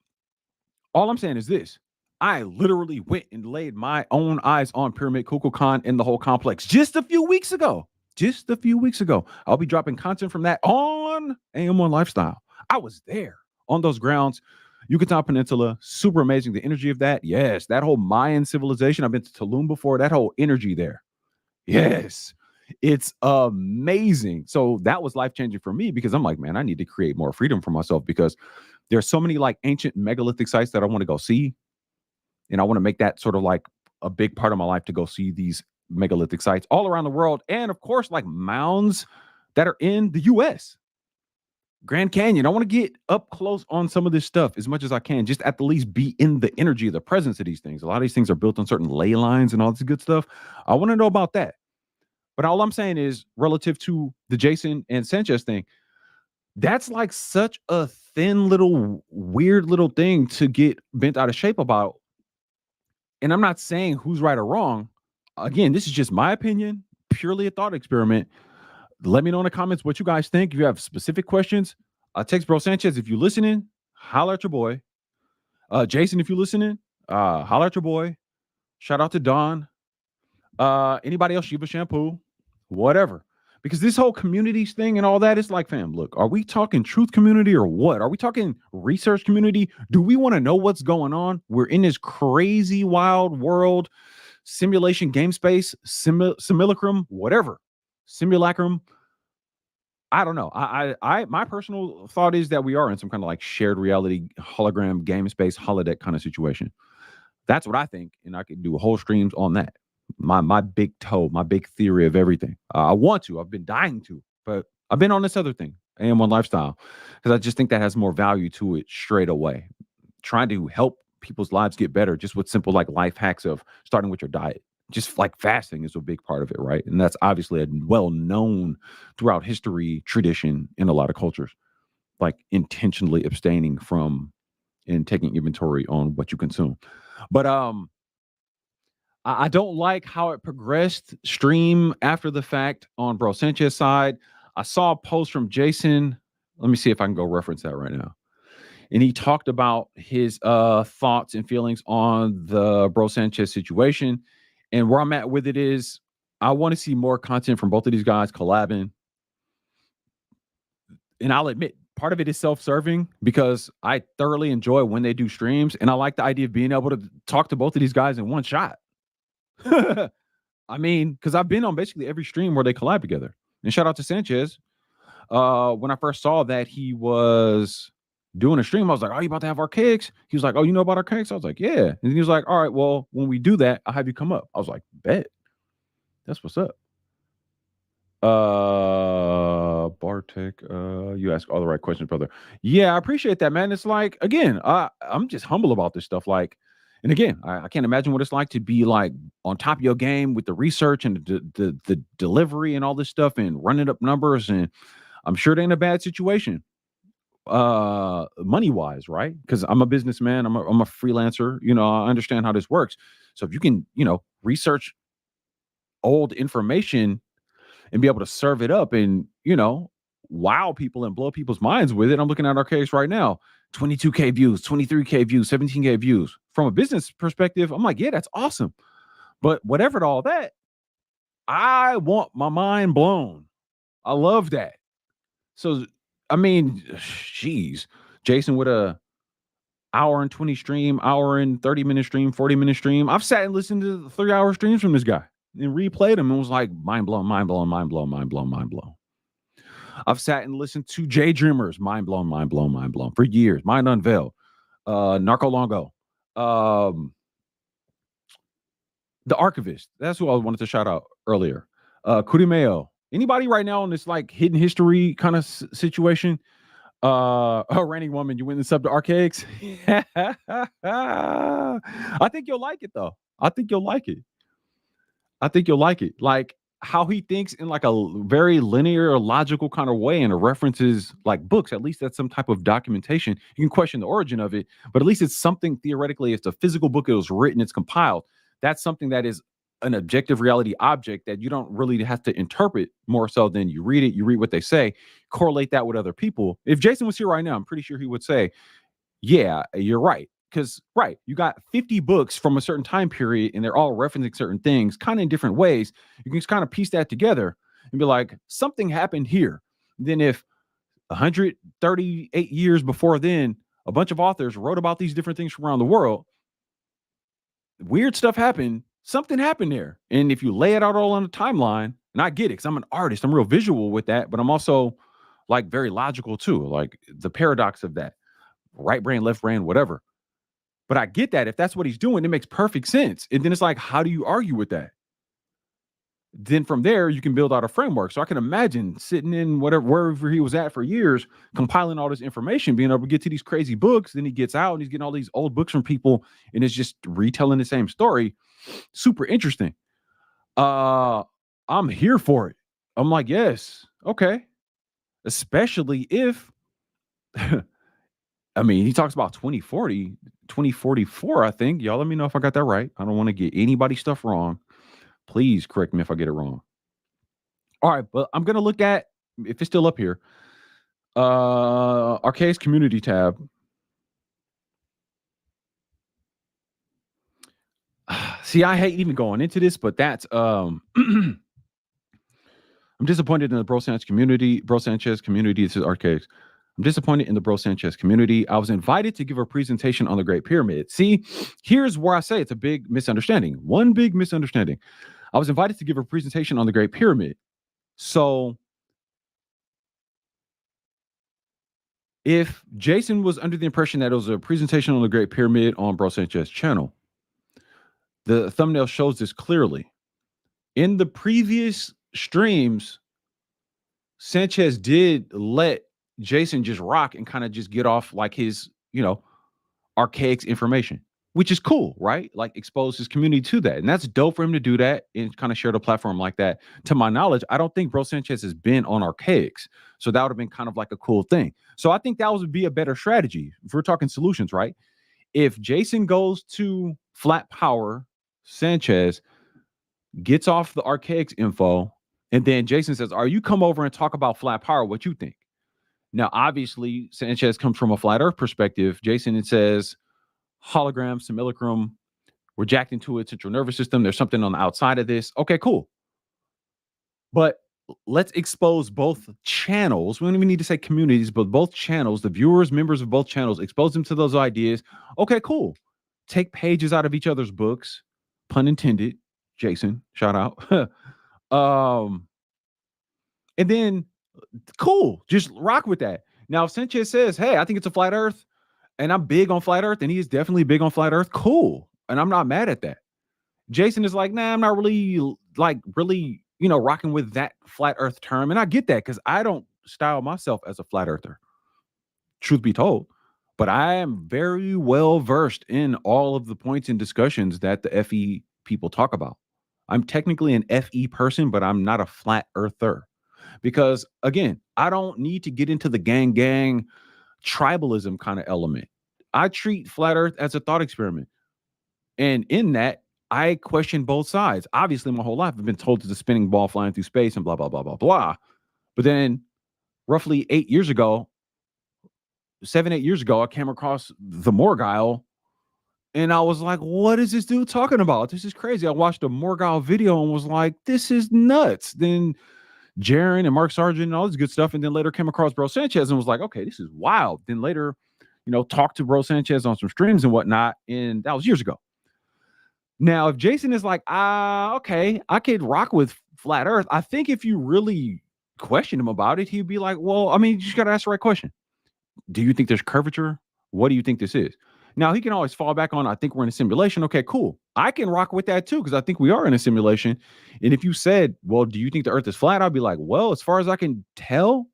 all I'm saying is this. I literally went and laid my own eyes on Pyramid Kukulkan and the whole complex just a few weeks ago. I'll be dropping content from that on AM1 Lifestyle. I was there on those grounds. Yucatan Peninsula, super amazing. The energy of that. Yes. That whole Mayan civilization. I've been to Tulum before. That whole energy there. Yes. It's amazing. So that was life-changing for me because I'm like, man, I need to create more freedom for myself because there's so many like ancient megalithic sites that I want to go see. And I want to make that sort of like a big part of my life to go see these megalithic sites all around the world. And of course, like mounds that are in the US. Grand Canyon. I want to get up close on some of this stuff as much as I can, just at the least be in the energy, the presence of these things. A lot of these things are built on certain ley lines and all this good stuff. I want to know about that. But all I'm saying is, relative to the Jason and Sanchez thing, that's like such a thin little weird little thing to get bent out of shape about. And I'm not saying who's right or wrong. Again, this is just my opinion, purely a thought experiment. Let me know in the comments what you guys think. If you have specific questions, text Bro Sanchez if you're listening. Holler at your boy. Jason, if you're listening, holler at your boy. Shout out to Don. Anybody else, Shiba Shampoo, whatever. Because this whole communities thing and all that is like, fam, look, are we talking truth community or what? Are we talking research community? Do we want to know what's going on? We're in this crazy, wild world, simulation game space, simulacrum, whatever. Simulacrum. I don't know. My personal thought is that we are in some kind of like shared reality hologram game space holodeck kind of situation. That's what I think, and I could do whole streams on that. My big toe, my big theory of everything. I want to. I've been dying to, but I've been on this other thing, AM1 lifestyle, because I just think that has more value to it straight away. Trying to help people's lives get better, just with simple like life hacks of starting with your diet. Just like fasting is a big part of it, right? And that's obviously a well known throughout history tradition in a lot of cultures, like intentionally abstaining from and taking inventory on what you consume. But I don't like how it progressed stream after the fact on Bro Sanchez side. I saw a post from Jason. Let me see if I can go reference that right now. And he talked about his thoughts and feelings on the Bro Sanchez situation. And where I'm at with it is I want to see more content from both of these guys collabing. And I'll admit, part of it is self-serving because I thoroughly enjoy when they do streams. And I like the idea of being able to talk to both of these guys in one shot. I mean, because I've been on basically every stream where they collab together. And shout out to Sanchez. When I first saw that he was doing a stream, I was like, "Oh, you about to have archaics?" He was like, "Oh, you know about archaics?" I was like, "Yeah." And he was like, "All right, well, when we do that, I'll have you come up." I was like, "Bet." That's what's up. Bartek, you ask all the right questions, brother. Yeah, I appreciate that, man. It's like, again, I'm just humble about this stuff. Like, and again, I can't imagine what it's like to be like on top of your game with the research and the delivery and all this stuff and running up numbers. And I'm sure they're in a bad situation, money wise, right? Because I'm a businessman, I'm a freelancer. I understand how this works. So if you can, research old information and be able to serve it up and, wow people and blow people's minds with it. I'm looking at our case right now, 22K views, 23K views, 17K views. From a business perspective, I'm like, yeah, that's awesome. But whatever to all that, I want my mind blown. I love that. So, I mean, geez, Jason with a hour and 20 stream, hour and 30-minute stream, 40-minute stream. I've sat and listened to 3-hour streams from this guy and replayed them and was like, mind blown, mind blown, mind blown, mind blown, mind blown. I've sat and listened to Jay Dreamers, mind blown, mind blown, mind blown for years. Mind Unveiled, Narco Longo, The Archivist. That's who I wanted to shout out earlier. Kurimeo. Anybody right now in this like hidden history kind of situation? Randy Woman, you win this up to Archaics. I think you'll like it though. I think you'll like it. Like how he thinks in like a very linear, logical kind of way, and it references like books. At least that's some type of documentation. You can question the origin of it, but at least it's something theoretically. It's a physical book. It was written. It's compiled. That's something that is an objective reality object that you don't really have to interpret more so than you read it. You read what they say, correlate that with other people. If Jason was here right now, I'm pretty sure he would say, yeah, you're right. Because, right, you got 50 books from a certain time period and they're all referencing certain things kind of in different ways. You can just kind of piece that together and be like, something happened here. Then if 138 years before then, a bunch of authors wrote about these different things from around the world, weird stuff happened, something happened there. And if you lay it out all on the timeline, and I get it, because I'm an artist, I'm real visual with that, but I'm also like very logical too, like the paradox of that, right brain, left brain, whatever. But I get that if that's what he's doing, it makes perfect sense. And then it's like, how do you argue with that? Then from there, you can build out a framework. So I can imagine sitting in wherever he was at for years, compiling all this information, being able to get to these crazy books. Then he gets out and he's getting all these old books from people, and it's just retelling the same story. Super interesting. I'm here for it. I'm like, yes, okay. Especially if I mean, he talks about 2040, 2044. I think. Y'all let me know if I got that right. I don't want to get anybody stuff wrong. Please correct me if I get it wrong. All right, but I'm gonna look at if it's still up here. Arcade's community tab. See, I hate even going into this, but that's I'm disappointed in the Bro Sanchez community. This is Arcade. I'm disappointed in the Bro Sanchez community. I was invited to give a presentation on the Great Pyramid. See, here's where I say it's a big misunderstanding. One big misunderstanding. I was invited to give a presentation on the Great Pyramid. So if Jason was under the impression that it was a presentation on the Great Pyramid on Bro Sanchez channel, the thumbnail shows this clearly. In the previous streams, Sanchez did let Jason just rock and kind of just get off like his, archaic information, which is cool, right? Like expose his community to that. And that's dope for him to do that and kind of share the platform like that. To my knowledge, I don't think Bro Sanchez has been on archaics. So that would have been kind of like a cool thing. So I think that would be a better strategy if we're talking solutions, right? If Jason goes to Flat Power Sanchez, gets off the archaics info, and then Jason says, "Are you come over and talk about Flat Power? What you think?" Now, obviously, Sanchez comes from a flat Earth perspective. Jason, it says hologram, simulacrum. We're jacked into its central nervous system. There's something on the outside of this. Okay, cool. But let's expose both channels. We don't even need to say communities, but both channels, the viewers, members of both channels, expose them to those ideas. Okay, cool. Take pages out of each other's books, pun intended. Jason, shout out. And then cool, just rock with that. Now, if Sanchez says, "Hey, I think it's a flat Earth," and I'm big on flat Earth, and he is definitely big on flat Earth, cool, and I'm not mad at that. Jason is like, "Nah, I'm not really rocking with that flat Earth term," and I get that because I don't style myself as a flat earther, truth be told. But I am very well versed in all of the points and discussions that the FE people talk about. I'm technically an FE person, but I'm not a flat earther. Because again, I don't need to get into the gang tribalism kind of element. I treat flat earth as a thought experiment. And in that, I question both sides. Obviously, my whole life I've been told it's a spinning ball flying through space and blah, blah, blah, blah, blah. But then roughly 8 years ago, 7, 8 years ago, I came across the Morgile and I was like, what is this dude talking about? This is crazy. I watched a Morgile video and was like, this is nuts. Then Jaron and Mark Sargent and all this good stuff. And then later came across Bro Sanchez and was like, okay, this is wild. Then later, talked to Bro Sanchez on some streams and whatnot. And that was years ago. Now, if Jason is like, okay, I could rock with flat earth. I think if you really question him about it, he'd be like, well, I mean, you just got to ask the right question. Do you think there's curvature? What do you think this is? Now, he can always fall back on, I think we're in a simulation. Okay, cool. I can rock with that too, because I think we are in a simulation. And if you said, well, do you think the earth is flat? I'd be like, well, as far as I can tell,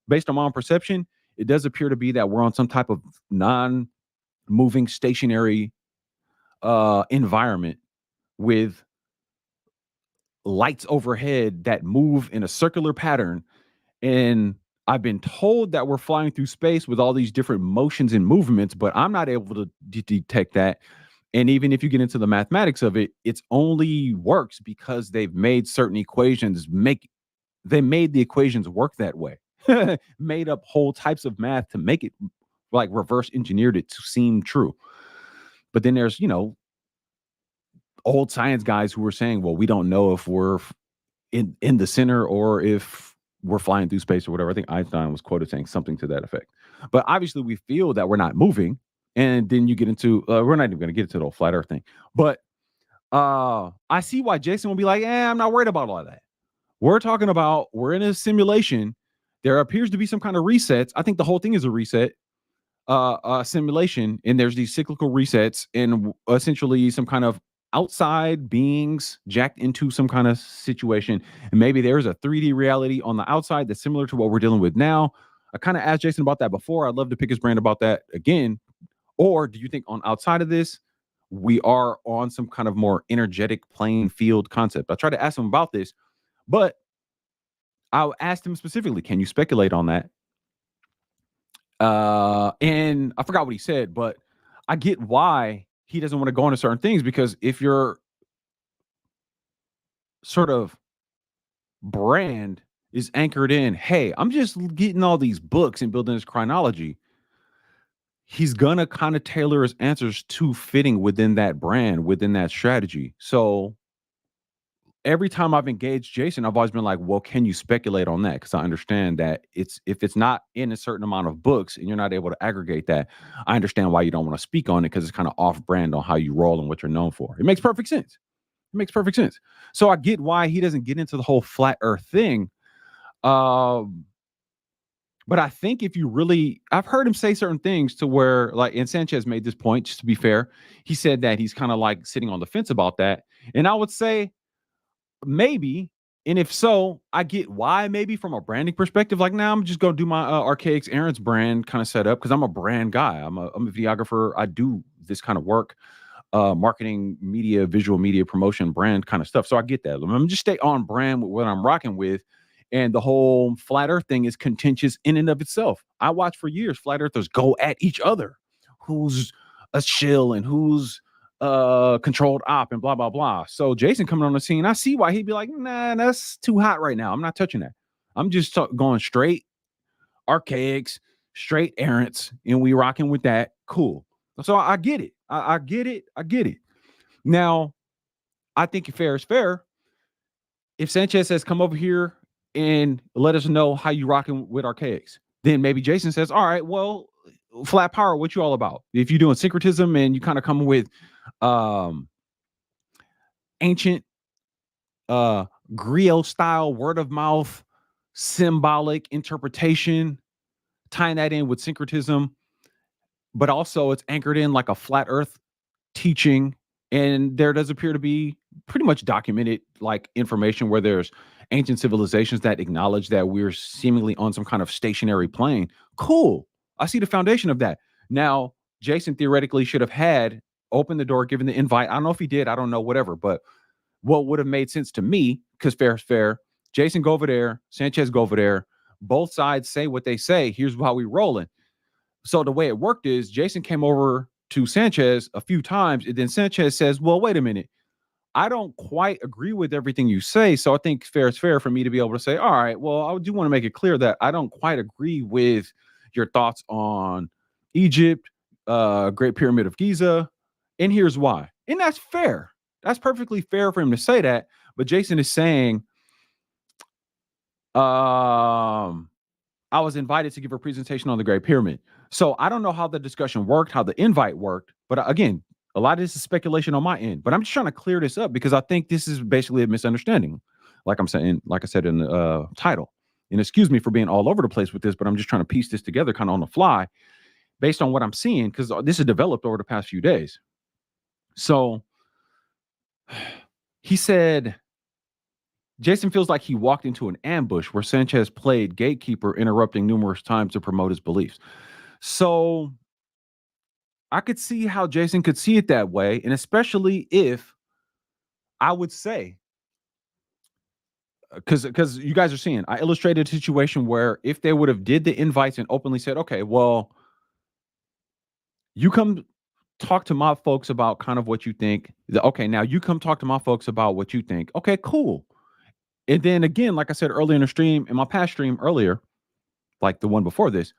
based on my own perception, it does appear to be that we're on some type of non-moving stationary environment with lights overhead that move in a circular pattern. And I've been told that we're flying through space with all these different motions and movements, but I'm not able to detect that. And even if you get into the mathematics of it, it's only works because they've made certain equations they made the equations work that way. Made up whole types of math to make it, like, reverse engineered it to seem true. But then there's, old science guys who were saying, well, we don't know if we're in the center or if we're flying through space or whatever. I think Einstein was quoted saying something to that effect. But obviously we feel that we're not moving. And then you get into, we're not even going to get into the whole flat earth thing. But I see why Jason will be like, I'm not worried about all of that. We're talking about, we're in a simulation. There appears to be some kind of resets. I think the whole thing is a reset simulation. And there's these cyclical resets and essentially some kind of outside beings jacked into some kind of situation. And maybe there's a 3D reality on the outside that's similar to what we're dealing with now. I kind of asked Jason about that before. I'd love to pick his brain about that again. Or do you think on outside of this, we are on some kind of more energetic playing field concept? I tried to ask him about this, But I asked him specifically, can you speculate on that? And I forgot what he said, but I get why he doesn't want to go into certain things, because if your sort of brand is anchored in, hey, I'm just getting all these books and building this chronology, he's gonna kind of tailor his answers to fitting within that brand, within that strategy. So every time I've engaged Jason, I've always been like, well, can you speculate on that? Because I understand that if it's not in a certain amount of books and you're not able to aggregate that, I understand why you don't want to speak on it, because it's kind of off brand on how you roll and what you're known for. It makes perfect sense. It makes perfect sense. So I get why he doesn't get into the whole flat earth thing. Um, but I think if you really, I've heard him say certain things to where, like, and Sanchez made this point, just to be fair, he said that he's kind of like sitting on the fence about that. And I would say, maybe. And if so, I get why, maybe from a branding perspective. Like, now I'm just going to do my Archaics Aaron's brand kind of setup, because I'm a brand guy. I'm a videographer. I do this kind of work, marketing, media, visual media, promotion, brand kind of stuff. So I get that. I'm just stay on brand with what I'm rocking with. And the whole flat earth thing is contentious in and of itself. I watched for years flat earthers go at each other. Who's a shill and who's controlled op and blah blah blah. So Jason coming on the scene, I see why he'd be like, nah, that's too hot right now. I'm not touching that. I'm just going straight Archaics, straight errants, and we rocking with that. Cool. So I get it. I get it. I get it. Now, I think fair is fair. If Sanchez says, come over here and let us know how you rocking with Archaics, then maybe Jason says, all right, well, flat power, what you all about? If you're doing syncretism and you kind of come with ancient griot style word of mouth symbolic interpretation, tying that in with syncretism, but also it's anchored in like a flat earth teaching. And there does appear to be pretty much documented like information where there's ancient civilizations that acknowledge that we're seemingly on some kind of stationary plane. Cool. I see the foundation of that. Now, Jason theoretically should have had opened the door, given the invite. I don't know if he did. I don't know, whatever. But what would have made sense to me, because fair is fair, Jason go over there, Sanchez go over there, both sides say what they say. Here's how we rolling. So the way it worked is Jason came over to Sanchez a few times, and then Sanchez says, well, wait a minute, I don't quite agree with everything you say. So I think fair is fair for me to be able to say, all right, well, I do want to make it clear that I don't quite agree with your thoughts on Egypt, Great Pyramid of Giza, and here's why. And that's fair. That's perfectly fair for him to say that. But Jason is saying, I was invited to give a presentation on the Great Pyramid. So I don't know how the discussion worked, how the invite worked. But again, a lot of this is speculation on my end. But I'm just trying to clear this up, because I think this is basically a misunderstanding. Like I'm saying, like I said in the title. And excuse me for being all over the place with this, but I'm just trying to piece this together kind of on the fly based on what I'm seeing, because this has developed over the past few days. So he said, Jason feels like he walked into an ambush where Sanchez played gatekeeper, interrupting numerous times to promote his beliefs. So I could see how Jason could see it that way. And especially if I would say, because you guys are seeing, I illustrated a situation where if they would have did the invites and openly said, okay, well, you come talk to my folks about kind of what you think. Okay, now you come talk to my folks about what you think. Okay, cool. And then again, like I said earlier in the stream, in my past stream earlier, like the one before this,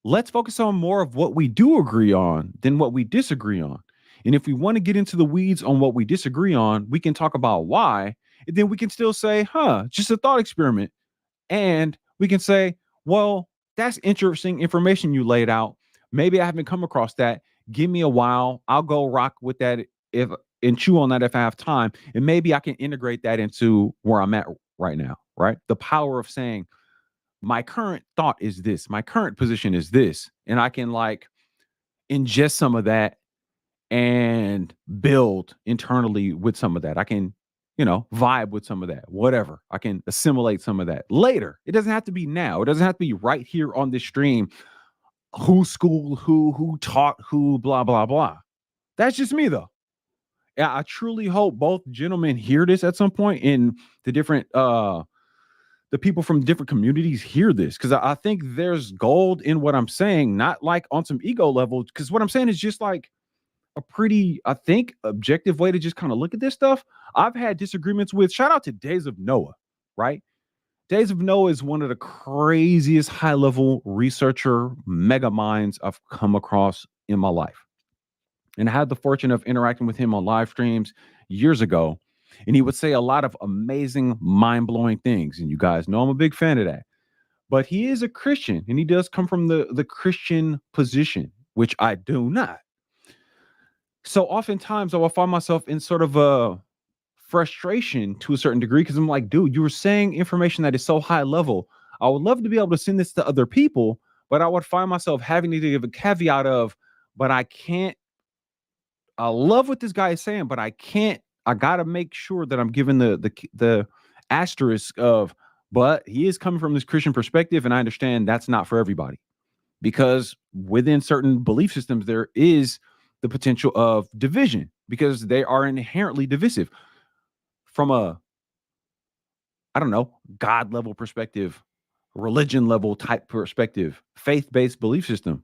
let's focus on more of what we do agree on than what we disagree on. And if we want to get into the weeds on what we disagree on, we can talk about why. And then we can still say, just a thought experiment. And we can say, well, that's interesting information you laid out. Maybe I haven't come across that. Give me a while. I'll go rock with that if and chew on that if I have time. And maybe I can integrate that into where I'm at right now, right? The power of saying, my current thought is this, my current position is this, and I can like ingest some of that and build internally with some of that. I can, vibe with some of that, whatever. I can assimilate some of that later. It doesn't have to be now. It doesn't have to be right here on this stream. Who schooled who taught who, blah, blah, blah. That's just me though. I truly hope both gentlemen hear this at some point, and the different the people from different communities hear this, because I think there's gold in what I'm saying, not like on some ego level, because what I'm saying is just like a pretty, I think, objective way to just kind of look at this stuff. I've had disagreements with, shout out to Days of Noah, right? Days of Noah is one of the craziest high level researcher mega minds I've come across in my life. And I had the fortune of interacting with him on live streams years ago. And he would say a lot of amazing, mind blowing things. And you guys know I'm a big fan of that. But he is a Christian, and he does come from the Christian position, which I do not. So oftentimes I will find myself in sort of a frustration to a certain degree, because I'm like, dude, you were saying information that is so high level. I would love to be able to send this to other people, but I would find myself having to give a caveat of, but I can't. I love what this guy is saying, but I can't. I gotta make sure that I'm giving the asterisk of, but he is coming from this Christian perspective, and I understand that's not for everybody, because within certain belief systems there is the potential of division, because they are inherently divisive from a, I don't know, God level perspective, religion level type perspective, faith-based belief system.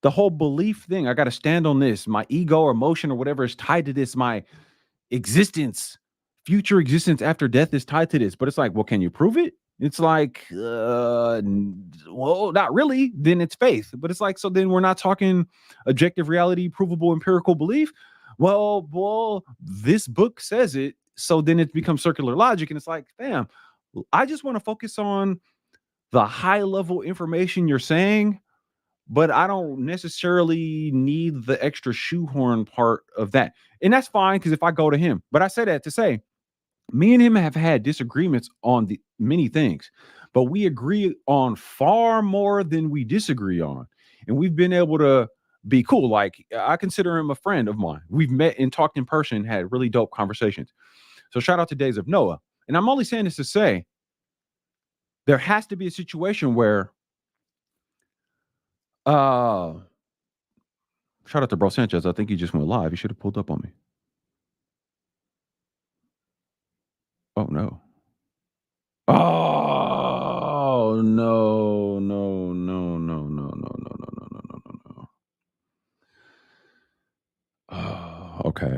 The whole belief thing, I got to stand on this. My ego or emotion or whatever is tied to this. My existence, future existence after death is tied to this. But it's like, well, can you prove it? It's like, well, not really. Then it's faith. But it's like, so then we're not talking objective reality, provable empirical belief. Well, this book says it. So then it becomes circular logic. And it's like, fam, I just want to focus on the high level information you're saying, but I don't necessarily need the extra shoehorn part of that. And that's fine, because if I go to him, but I say that to say, me and him have had disagreements on the many things, but we agree on far more than we disagree on. And we've been able to be cool. Like, I consider him a friend of mine. We've met and talked in person, had really dope conversations. So shout out to Days of Noah. And I'm only saying this to say, there has to be a situation where, shout out to Bro Sanchez. I think he just went live. He should have pulled up on me. Oh no. Oh no, no, no, no, no, no, no, no, no, no, no, no, no. Oh, okay.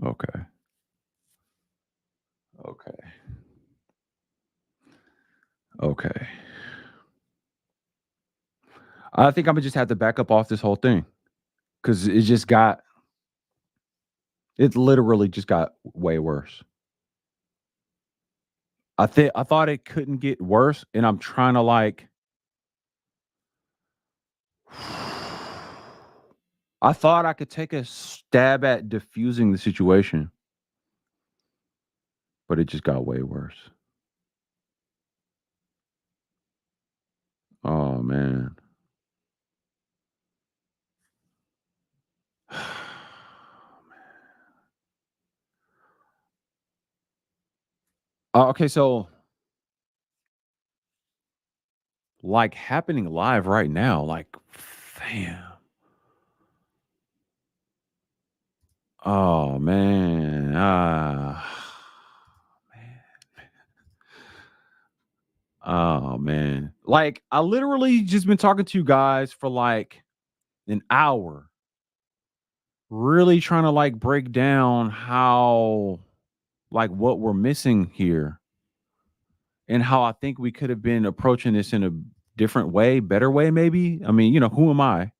Okay. Okay. Okay. I think I'm gonna just have to back up off this whole thing, because it literally just got way worse. I thought it couldn't get worse, and I'm trying to like, I thought I could take a stab at diffusing the situation, but it just got way worse. Oh man. Okay, so like happening live right now, like, damn. Oh man. Man. Oh man. Like, I literally just been talking to you guys for like an hour, really trying to like break down how, like, what we're missing here, and how I think we could have been approaching this in a different way, better way, maybe. I mean, who am I?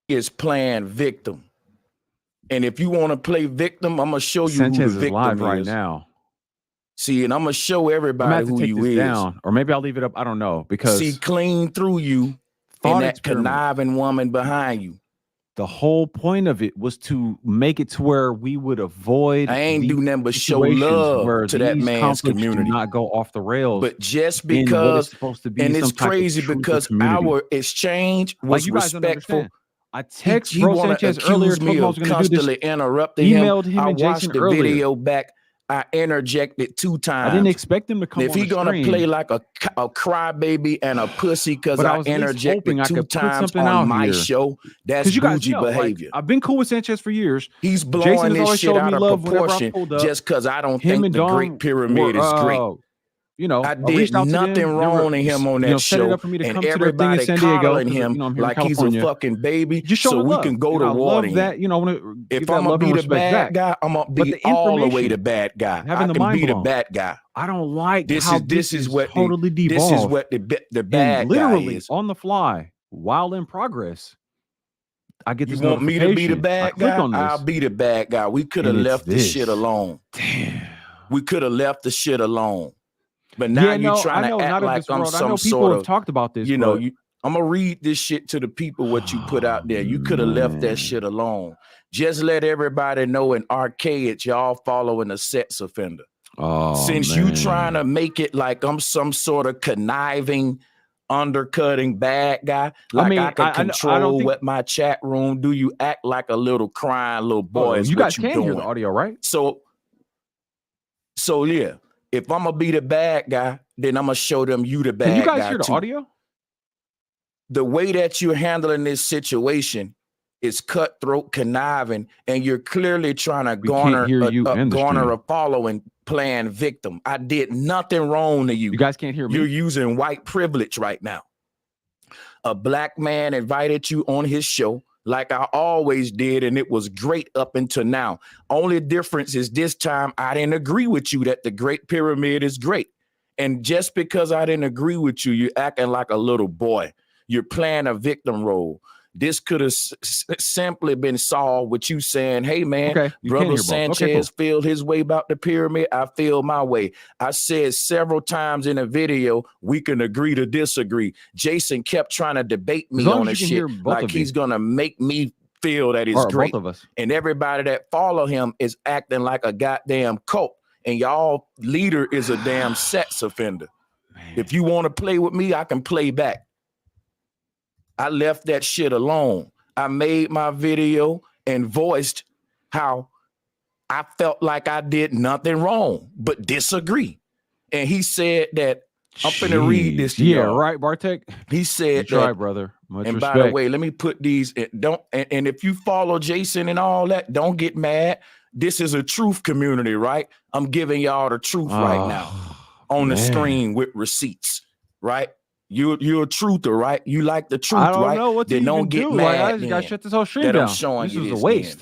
Is playing victim. And if you want to play victim, I'm gonna show you Sanchez who the is victim live is right now. See, and I'm gonna show I'm gonna everybody have to who take you this is. down, or maybe I'll leave it up. I don't know, because See clean through you thought and that experiment. conniving woman behind you. The whole point of it was to make it to where we would avoid. I ain't these do nothing but show situations where love to that these man's conflicts do community. not go off the rails. But just in what is because, supposed to be and it's some type of crazy truth or because community. our exchange Like, was you guys don't respectful. understand. I text He Bro want to Sanchez earlier, accuse told me him I of was going to do this. constantly interrupting him. Emailed him I and Jason watched the earlier. video back. I interjected 2 times. I didn't expect him to come if on he the gonna stream, play like a crybaby and a pussy because but I was at least interjected hoping I 2 could put times something on out my here. show, that's Because you guys bougie know, like, behavior. I've been cool with Sanchez for years. He's Jason blowing has this always shit showed me out of love whenever I proportion pulled up. just because I don't Him think and the Dom Great Pyramid is great. You know, I I did reached out to nothing them. wrong to him on that set it show, up for me to and come to their thing in everybody San Diego. coddling 'cause, him you know, I'm here in like he's a California. fucking baby, Just showing so we love. can go You to know, I war love to him. that. You know, I want to give If that I'm gonna love be and the respect bad back. guy, I'm gonna But be the all the way information, the bad guy. having I the can mind be the blown. bad guy. I don't like This how is this is what totally the, devolved. this is what the bad and literally guy is. on the fly while in progress. I get You this want me to be the notification. I bad click guy? on this. I'll be the bad guy. We could have and it's left the shit this. alone. Damn. We could have left the shit alone. But now you're trying to act like I'm some sort of, talked about this. you know, I'm gonna read this shit to the people what you put out there. You could have left that shit alone. Just let everybody know in Arcades, y'all following a sex offender. Since you trying to make it like I'm some sort of conniving, undercutting bad guy, like I can control what my chat room do. You act like a little crying little boy. You guys can hear the audio, right? So yeah, if I'm gonna be the bad guy, then I'm gonna show them you the bad guy. Can you guys hear the too. audio? The way that you're handling this situation is cutthroat, conniving, and you're clearly trying to garner a following, playing victim. I did nothing wrong to you. You guys can't hear me. You're using white privilege right now. A black man invited you on his show like I always did, and it was great up until now. Only difference is this time I didn't agree with you that the Great Pyramid is great. And just because I didn't agree with you, you're acting like a little boy. You're playing a victim role. This could have simply been solved with you saying, hey, man, Brother Sanchez feel his way about the pyramid. I feel my way. I said several times in a video, we can agree to disagree. Jason kept trying to debate me on this shit like he's going to make me feel that it's great. Both of us. And everybody that follow him is acting like a goddamn cult. And y'all leader is a damn sex offender. Man. If you want to play with me, I can play back. I left that shit alone. I made my video and voiced how I felt like I did nothing wrong, but disagree. And he said that, I'm finna read this to y'all. Right, Bartek? He said that, brother. Much and respect. by the way, let me put these, and if you follow Jason and all that, don't get mad. This is a truth community, right? I'm giving y'all the truth right now on the screen with receipts, right? You're a truther, right? You like the truth, right? I don't know what to don't get mad. I just got to shut this whole stream down. I'm showing this is a waste.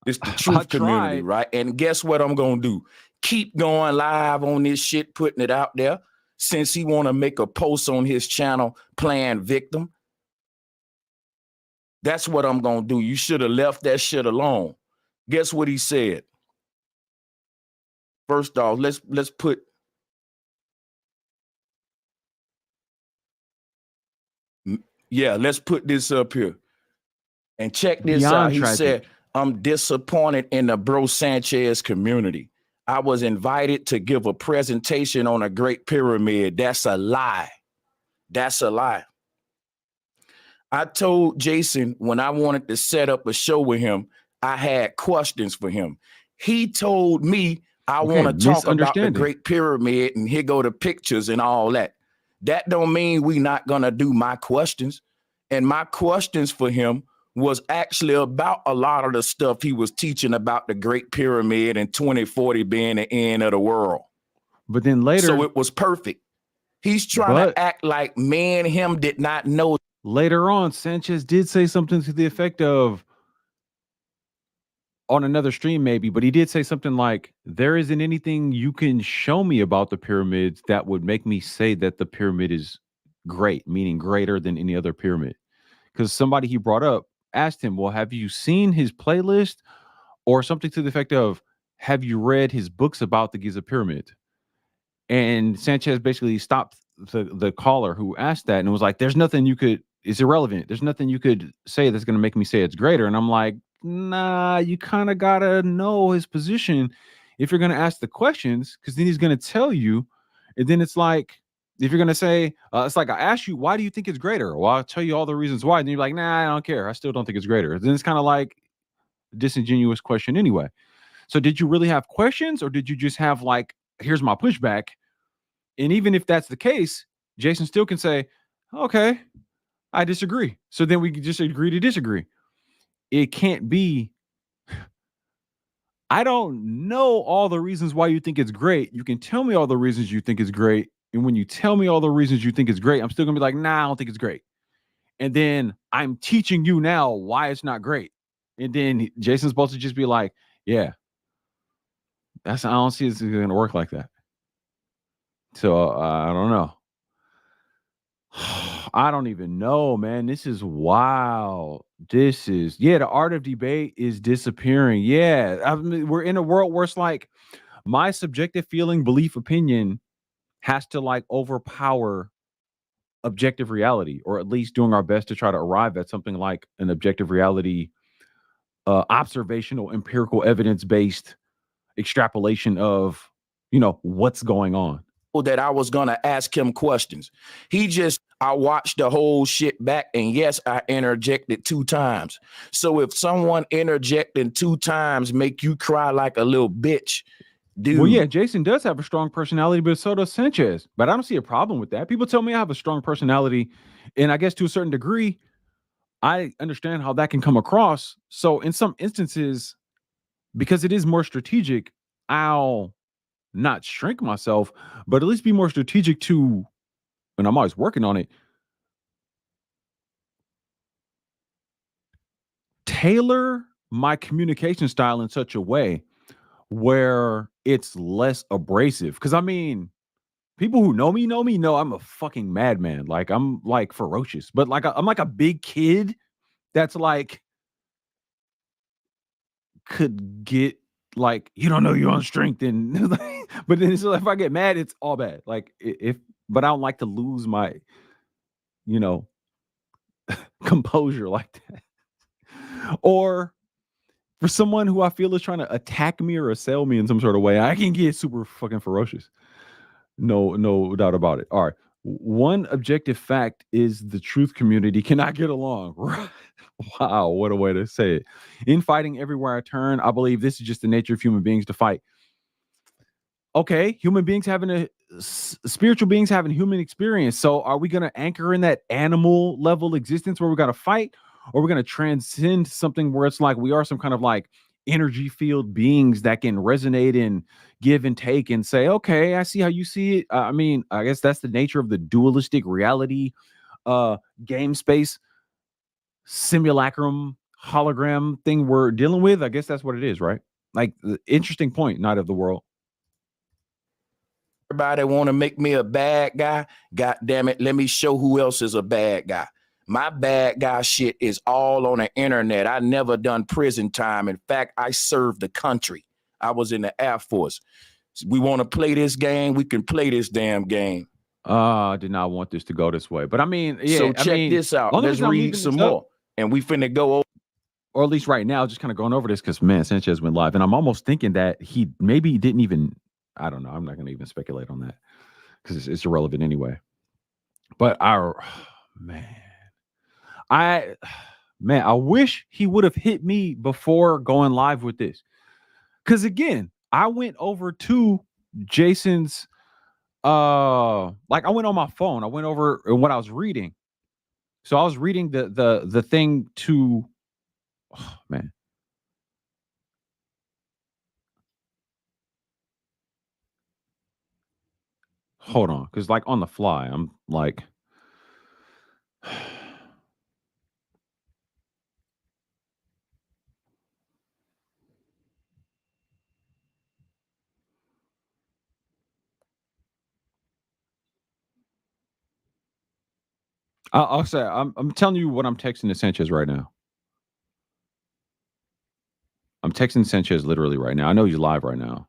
It's the truth community, right? And guess what I'm gonna do? Keep going live on this shit, putting it out there. Since he want to make a post on his channel playing victim, that's what I'm gonna do. You should have left that shit alone. Guess what he said? First off, let's put. Yeah, let's put this up here. And check this out. He said, I'm disappointed in the Bro Sanchez community. I was invited to give a presentation on a Great Pyramid. That's a lie. That's a lie. I told Jason when I wanted to set up a show with him, I had questions for him. He told me I want to talk about the Great Pyramid and here go the pictures and all that. That don't mean we not gonna do my questions. And my questions for him was actually about a lot of the stuff he was teaching about the Great Pyramid and 2040 being the end of the world. But then later, so it was perfect. He's trying to act like me and him did not know. Later on, Sanchez did say something to the effect of, on another stream maybe, but he did say something like, there isn't anything you can show me about the pyramids that would make me say that the pyramid is great, meaning greater than any other pyramid. Because somebody he brought up asked him, well, have you seen his playlist? Or something to the effect of, have you read his books about the Giza pyramid? And Sanchez basically stopped the caller who asked that and was like, there's nothing you could, it's irrelevant. There's nothing you could say that's going to make me say it's greater. And I'm like, nah, you kind of got to know his position if you're going to ask the questions, because then he's going to tell you. And then it's like, If you're gonna say, it's like I asked you, why do you think it's greater? Well, I'll tell you all the reasons why. And you're like, nah, I don't care. I still don't think it's greater. Then it's kind of like a disingenuous question anyway. So did you really have questions, or did you just have like, here's my pushback? And even if that's the case, Jason still can say, okay, I disagree. So then we can just agree to disagree. It can't be, I don't know all the reasons why you think it's great. You can tell me all the reasons you think it's great. And when you tell me all the reasons you think it's great, I'm still gonna be like, nah, I don't think it's great. And then I'm teaching you now why it's not great. And then Jason's supposed to just be like, yeah, I don't see it's gonna work like that. So I don't know. I don't even know, man. This is wild. This is, yeah, the art of debate is disappearing. Yeah. I mean, we're in a world where it's like my subjective feeling, belief, opinion has to like overpower objective reality, or at least doing our best to try to arrive at something like an objective reality, observational, empirical, evidence based extrapolation of, what's going on. That I was going to ask him questions. I watched the whole shit back, and yes, I interjected 2 times. So if someone interjecting 2 times make you cry like a little bitch, dude. Well, yeah, Jason does have a strong personality, but so does Sanchez. But I don't see a problem with that. People tell me I have a strong personality, and I guess to a certain degree, I understand how that can come across. So in some instances, because it is more strategic, I'll not shrink myself, but at least be more strategic to, and I'm always working on it, tailor my communication style in such a way where it's less abrasive. Because I mean, people who know me know I'm a fucking madman. Like I'm like ferocious, but like I'm like a big kid that's like could get like, you don't know your own strength, and but then so if I get mad, it's all bad. Like if but I don't like to lose my, you know, composure like that. Or for someone who I feel is trying to attack me or assail me in some sort of way, I can get super fucking ferocious. No doubt about it. All right. One objective fact is the truth community cannot get along. Wow, what a way to say it. Infighting everywhere I turn, I believe this is just the nature of human beings to fight. Okay, human beings having spiritual beings having human experience. So are we going to anchor in that animal level existence where we got to fight, or we're going to transcend something where it's like we are some kind of like energy field beings that can resonate and give and take and say, okay, I see how you see it. I mean, I guess that's the nature of the dualistic reality, game space, simulacrum, hologram thing we're dealing with. I guess that's what it is, right? Like the interesting point, Night of the World. Everybody want to make me a bad guy. God damn it. Let me show who else is a bad guy. My bad guy shit is all on the internet. I never done prison time. In fact, I served the country. I was in the Air Force. We want to play this game. We can play this damn game. I did not want this to go this way. But I mean, yeah. So check this out. Let's read some more. And we finna go over. Or at least right now, just kind of going over this because, man, Sanchez went live. And I'm almost thinking that he maybe didn't even, I don't know. I'm not going to even speculate on that because it's irrelevant anyway. But I wish he would have hit me before going live with this. Because again, I went over to Jason's, like I went on my phone. I went over what I was reading. So I was reading the thing to, oh, man. Hold on, because like on the fly, I'm like, I'll say I'm telling you what I'm texting to Sanchez right now. I'm texting Sanchez literally right now. I know he's live right now.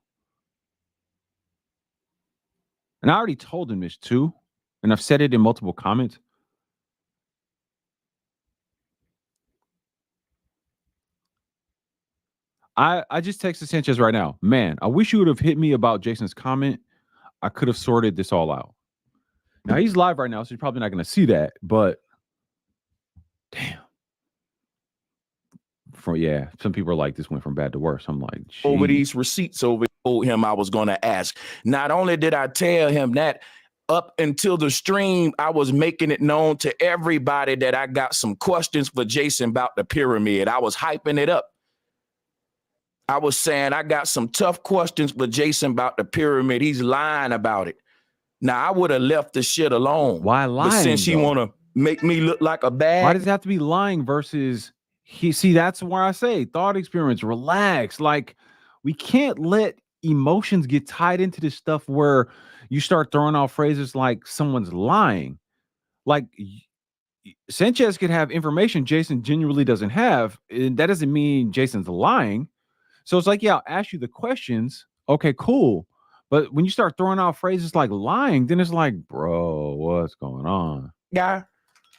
And I already told him this too. And I've said it in multiple comments. I just texted Sanchez right now. Man, I wish you would have hit me about Jason's comment. I could have sorted this all out. Now he's live right now, so you're probably not going to see that. But damn, some people are like, this went from bad to worse. I'm like, geez. Over these receipts over, told him I was going to ask. Not only did I tell him that, up until the stream, I was making it known to everybody that I got some questions for Jason about the pyramid. I was hyping it up. I was saying I got some tough questions for Jason about the pyramid. He's lying about it. Now, I would have left the shit alone. Why lying? But since he want to make me look like a bad... Why does it have to be lying versus... See, that's where I say thought experiments, relax. Like, we can't let emotions get tied into this stuff where you start throwing out phrases like someone's lying. Like, Sanchez could have information Jason genuinely doesn't have, and that doesn't mean Jason's lying. So it's like, yeah, I'll ask you the questions. Okay, cool. But when you start throwing out phrases like lying, then it's like, bro, what's going on? Guy,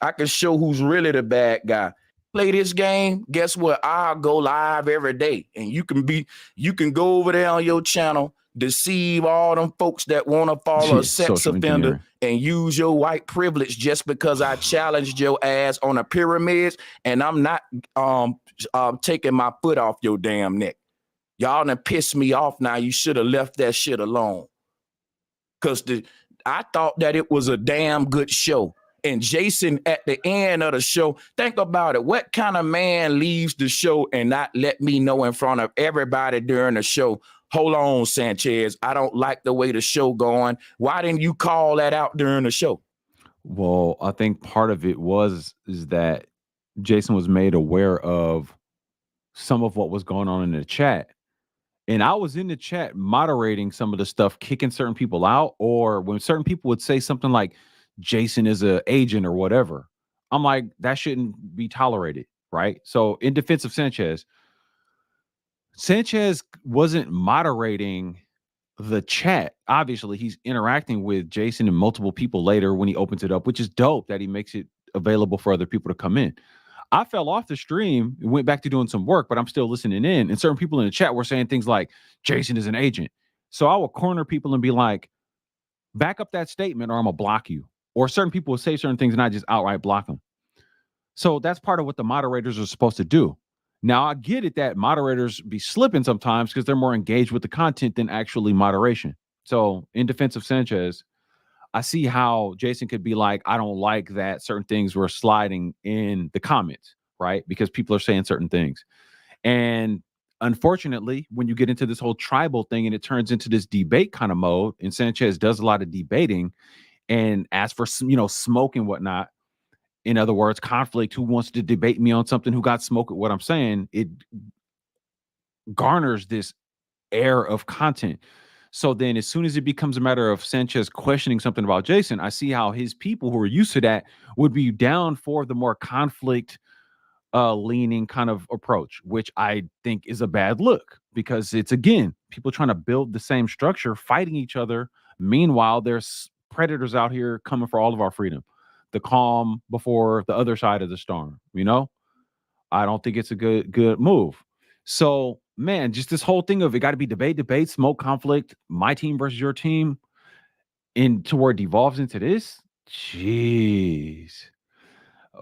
I can show who's really the bad guy. Play this game, guess what? I'll go live every day. And you can go over there on your channel, deceive all them folks that want to follow a sex offender and use your white privilege just because I challenged your ass on a pyramids, and I'm not taking my foot off your damn neck. Y'all done pissed me off now. You should have left that shit alone. Because I thought that it was a damn good show. And Jason, at the end of the show, think about it. What kind of man leaves the show and not let me know in front of everybody during the show, hold on, Sanchez, I don't like the way the show going. Why didn't you call that out during the show? Well, I think part of it is that Jason was made aware of some of what was going on in the chat. And I was in the chat moderating some of the stuff, kicking certain people out, or when certain people would say something like, Jason is an agent or whatever, I'm like, that shouldn't be tolerated, right? So in defense of Sanchez wasn't moderating the chat. Obviously, he's interacting with Jason and multiple people later when he opens it up, which is dope that he makes it available for other people to come in. I fell off the stream and went back to doing some work, but I'm still listening in. And certain people in the chat were saying things like, Jason is an agent. So I will corner people and be like, back up that statement or I'm going to block you. Or certain people will say certain things and I just outright block them. So that's part of what the moderators are supposed to do. Now, I get it that moderators be slipping sometimes because they're more engaged with the content than actually moderation. So in defense of Sanchez, I see how Jason could be like, I don't like that certain things were sliding in the comments, right? Because people are saying certain things. And unfortunately, when you get into this whole tribal thing and it turns into this debate kind of mode, and Sanchez does a lot of debating and asks for, smoke and whatnot. In other words, conflict, who wants to debate me on something, who got smoke at what I'm saying, it garners this air of content. So then as soon as it becomes a matter of Sanchez questioning something about Jason, I see how his people who are used to that would be down for the more conflict leaning kind of approach, which I think is a bad look because it's, again, people trying to build the same structure, fighting each other. Meanwhile, there's predators out here coming for all of our freedom. The calm before the other side of the storm, I don't think it's a good move. So, man, just this whole thing of it got to be debate, smoke, conflict, my team versus your team, into where it devolves into this. Jeez.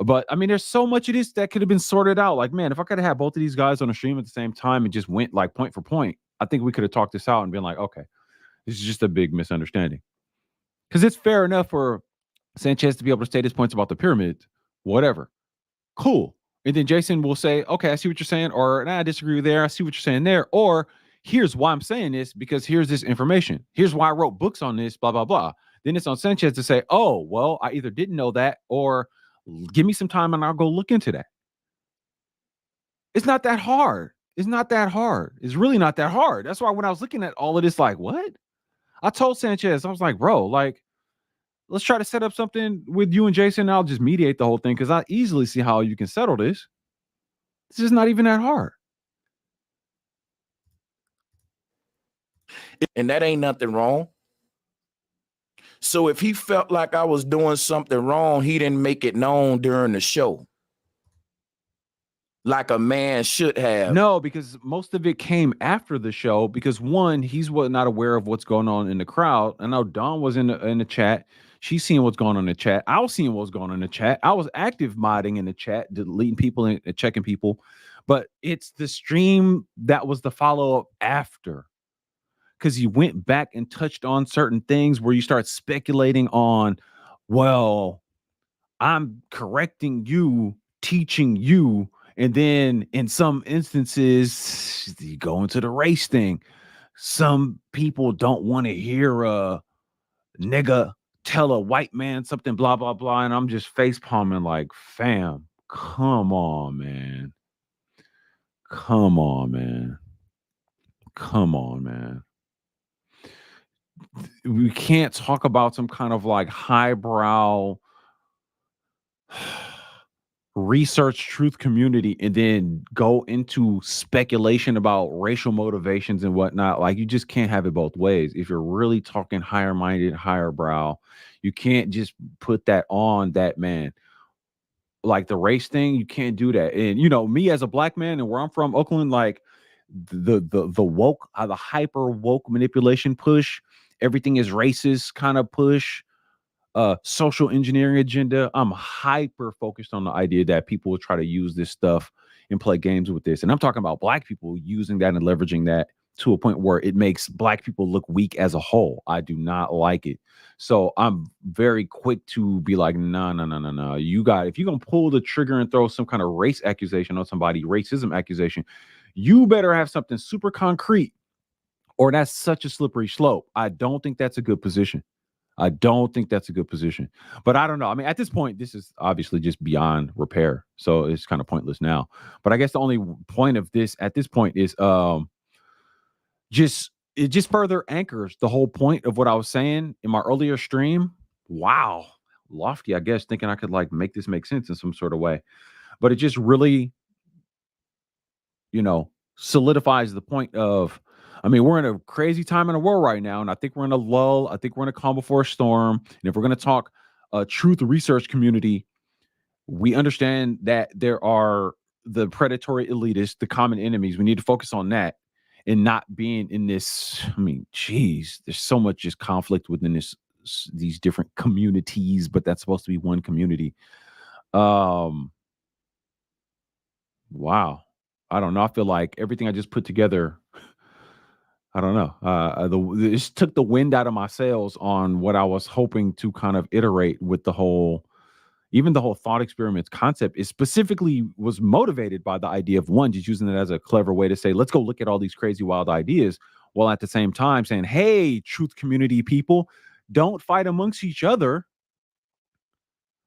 But I mean, there's so much of this that could have been sorted out. Like, man, if I could have had both of these guys on a stream at the same time and just went like point for point, I think we could have talked this out and been like, okay, this is just a big misunderstanding. Because it's fair enough for Sanchez to be able to state his points about the pyramids, whatever. Cool. And then Jason will say, okay, I see what you're saying, or nah, I disagree with there. I see what you're saying there. Or here's why I'm saying this, because here's this information. Here's why I wrote books on this, blah, blah, blah. Then it's on Sanchez to say, oh, well, I either didn't know that or give me some time and I'll go look into that. It's not that hard. It's not that hard. It's really not that hard. That's why when I was looking at all of this, like, what? I told Sanchez, I was like, bro, like, let's try to set up something with you and Jason. And I'll just mediate the whole thing because I easily see how you can settle this. It's just not even that hard. And that ain't nothing wrong. So if he felt like I was doing something wrong, he didn't make it known during the show, like a man should have. No, because most of it came after the show. Because one, he's not aware of what's going on in the crowd. I know Don was in the chat She's seeing what's going on in the chat. I was seeing what's going on in the chat. I was active modding in the chat, deleting people and checking people. But it's the stream that was the follow-up after. Because you went back and touched on certain things where you start speculating on, well, I'm correcting you, teaching you. And then in some instances, you go into the race thing. Some people don't want to hear a nigga tell a white man something, blah, blah, blah. And I'm just face palming like, fam, come on, man. Come on, man. Come on, man. We can't talk about some kind of like highbrow research truth community and then go into speculation about racial motivations and whatnot. Like, you just can't have it both ways. If you're really talking higher minded, higher brow, you can't just put that on that man. Like the race thing, you can't do that. And me as a black man and where I'm from, Oakland, like the woke, the hyper woke manipulation push, everything is racist kind of push, social engineering agenda. I'm hyper focused on the idea that people will try to use this stuff and play games with this. And I'm talking about black people using that and leveraging that to a point where it makes black people look weak as a whole. I do not like it. So I'm very quick to be like, no. If you're going to pull the trigger and throw some kind of race accusation on somebody, racism accusation, you better have something super concrete, or that's such a slippery slope. I don't think that's a good position. But I don't know. I mean, at this point, this is obviously just beyond repair. So it's kind of pointless now. But I guess the only point of this at this point is it just further anchors the whole point of what I was saying in my earlier stream. Wow. Lofty, I guess, thinking I could like make this make sense in some sort of way. But it just really, solidifies the point of, I mean, we're in a crazy time in the world right now, and I think we're in a lull. I think we're in a calm before a storm. And if we're going to talk truth research community, we understand that there are the predatory elitists, the common enemies. We need to focus on that and not being in this. I mean, geez, there's so much just conflict within these different communities, but that's supposed to be one community. Wow. I don't know. I feel like everything I just put together, I don't know. This took the wind out of my sails on what I was hoping to kind of iterate with even the whole thought experiments concept is specifically was motivated by the idea of one, just using it as a clever way to say, let's go look at all these crazy, wild ideas, while at the same time saying, hey, truth community people, don't fight amongst each other.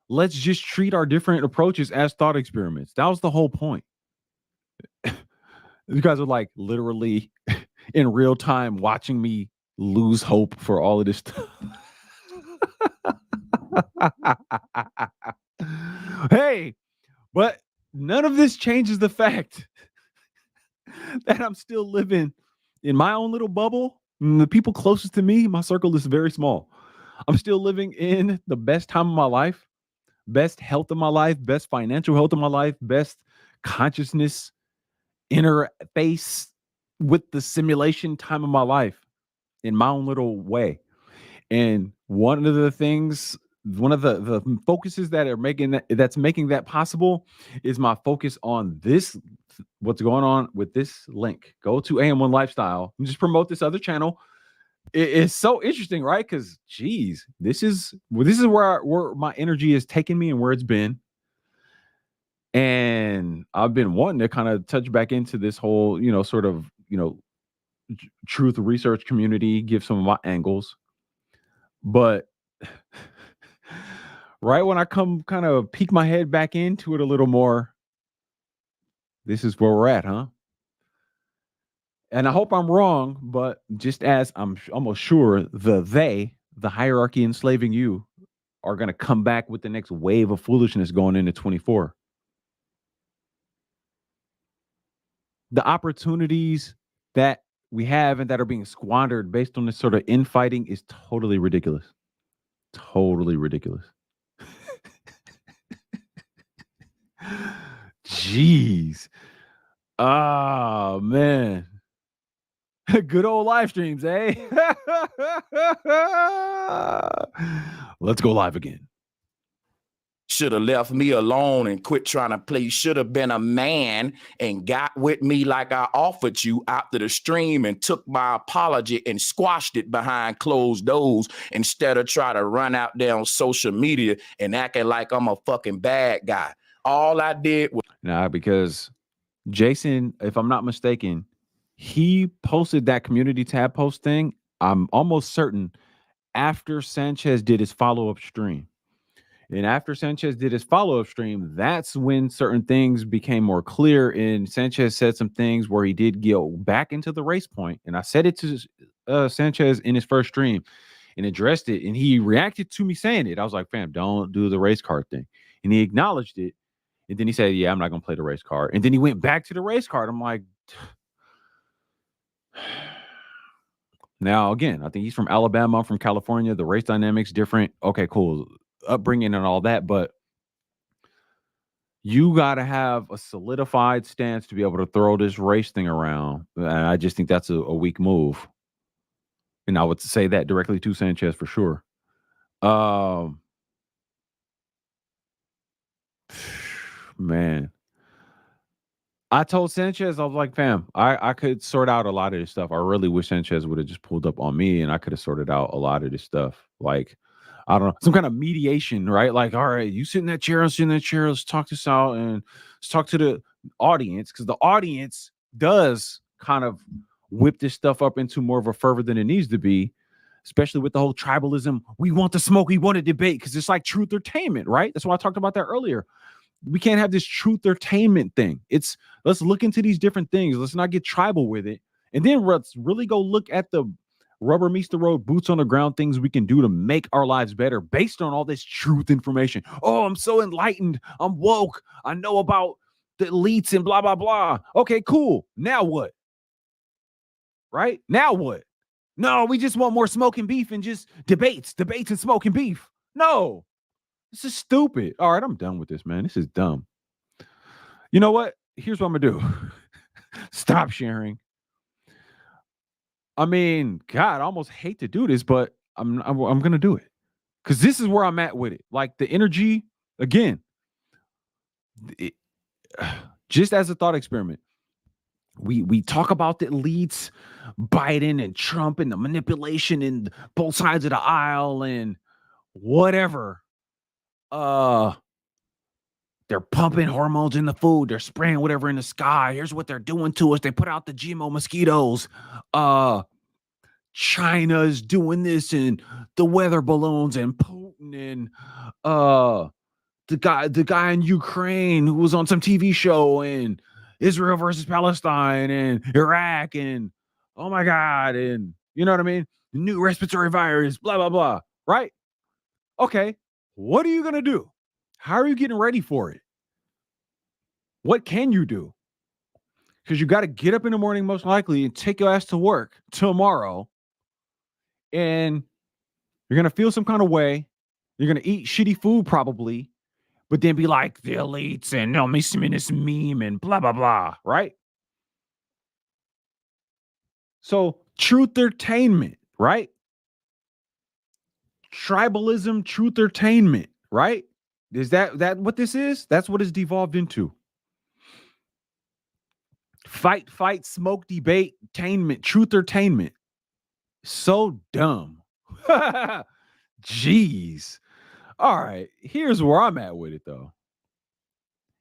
Let's just treat our different approaches as thought experiments. That was the whole point. You guys are like literally in real time watching me lose hope for all of this stuff. Hey, but none of this changes the fact that I'm still living in my own little bubble. And the people closest to me, my circle is very small. I'm still living in the best time of my life, best health of my life, best financial health of my life, best consciousness interface with the simulation time of my life in my own little way. And one of the focuses that are that's making that possible is my focus on this, what's going on with this link. Go to AM1 Lifestyle and just promote this other channel. It's so interesting, right? Because geez, this is where my energy is taking me and where it's been. And I've been wanting to kind of touch back into this whole, sort of, truth research community, give some of my angles. But right when I come kind of peek my head back into it a little more, this is where we're at, huh? And I hope I'm wrong, but just as I'm almost sure the hierarchy enslaving you, are going to come back with the next wave of foolishness going into 24. The opportunities that we have and that are being squandered based on this sort of infighting is totally ridiculous. Totally ridiculous. Jeez. Oh, man. Good old live streams, eh? Let's go live again. Should have left me alone and quit trying to play. Should have been a man and got with me like I offered you after the stream and took my apology and squashed it behind closed doors instead of trying to run out there on social media and acting like I'm a fucking bad guy. All I did was... Nah, because Jason, if I'm not mistaken, he posted that community tab post thing, I'm almost certain, after Sanchez did his follow-up stream. And after Sanchez did his follow-up stream, that's when certain things became more clear. And Sanchez said some things where he did go back into the race point. And I said it to Sanchez in his first stream and addressed it. And he reacted to me saying it. I was like, fam, don't do the race card thing. And he acknowledged it. And then he said, yeah, I'm not going to play the race card. And then he went back to the race card. I'm like, now, again, I think he's from Alabama, I'm from California. The race dynamics different. Okay, cool. Upbringing and all that. But you got to have a solidified stance to be able to throw this race thing around. And I just think that's a weak move. And I would say that directly to Sanchez for sure. Man. I told Sanchez, I was like, fam, I could sort out a lot of this stuff. I really wish Sanchez would have just pulled up on me and I could have sorted out a lot of this stuff. Like, I don't know, some kind of mediation, right? Like, all right, you sit in that chair, I'm sitting in that chair. Let's talk this out and let's talk to the audience, because the audience does kind of whip this stuff up into more of a fervor than it needs to be, especially with the whole tribalism. We want to smoke, we want to debate, because it's like truth entertainment, right? That's why I talked about that earlier. We can't have this truth entertainment thing. It's let's look into these different things. Let's not get tribal with it. And then let's really go look at the rubber meets the road, boots on the ground things we can do to make our lives better based on all this truth information. Oh, I'm so enlightened. I'm woke. I know about the elites and blah, blah, blah. Okay, cool. Now what? Right? Now what? No, we just want more smoking beef and just debates and smoking beef. No. This is stupid. All right, I'm done with this, man. This is dumb. You know what? Here's what I'm going to do. Stop sharing. I mean, God, I almost hate to do this, but I'm going to do it. Because this is where I'm at with it. Like the energy, again, just as a thought experiment, we talk about the elites, Biden and Trump and the manipulation and both sides of the aisle and whatever. They're pumping hormones in the food. They're spraying whatever in the sky. Here's what they're doing to us. They put out the GMO mosquitoes. China's doing this and the weather balloons and Putin and the guy in Ukraine who was on some TV show and Israel versus Palestine and Iraq and oh my God, and you know what I mean? The new respiratory virus, blah, blah, blah. Right? Okay. What are you going to do? How are you getting ready for it? What can you do? Because you got to get up in the morning, most likely, and take your ass to work tomorrow. And you're going to feel some kind of way. You're going to eat shitty food probably, but then be like, the elites and no, miss me in this meme and blah, blah, blah. Right? So truth entertainment, right? Tribalism, truth entertainment, right? Is that what this is? That's what it's devolved into. Fight, smoke, debate, tainment, truth entertainment. So dumb. Jeez. All right. Here's where I'm at with it, though.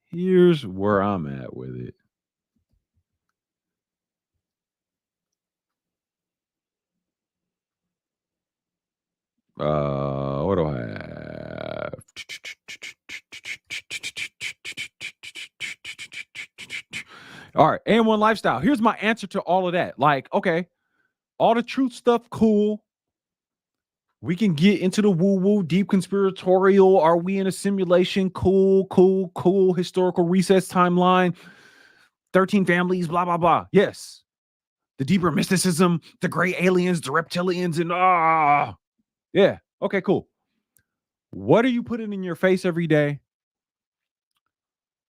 Here's where I'm at with it. What do I have? All right, A1 lifestyle. Here's my answer to all of that. Like, okay, all the truth stuff, cool. We can get into the woo-woo, deep conspiratorial. Are we in a simulation? Cool. Historical recess timeline. 13 families, blah, blah, blah. Yes. The deeper mysticism, the gray aliens, the reptilians, and yeah. Okay, cool. What are you putting in your face every day?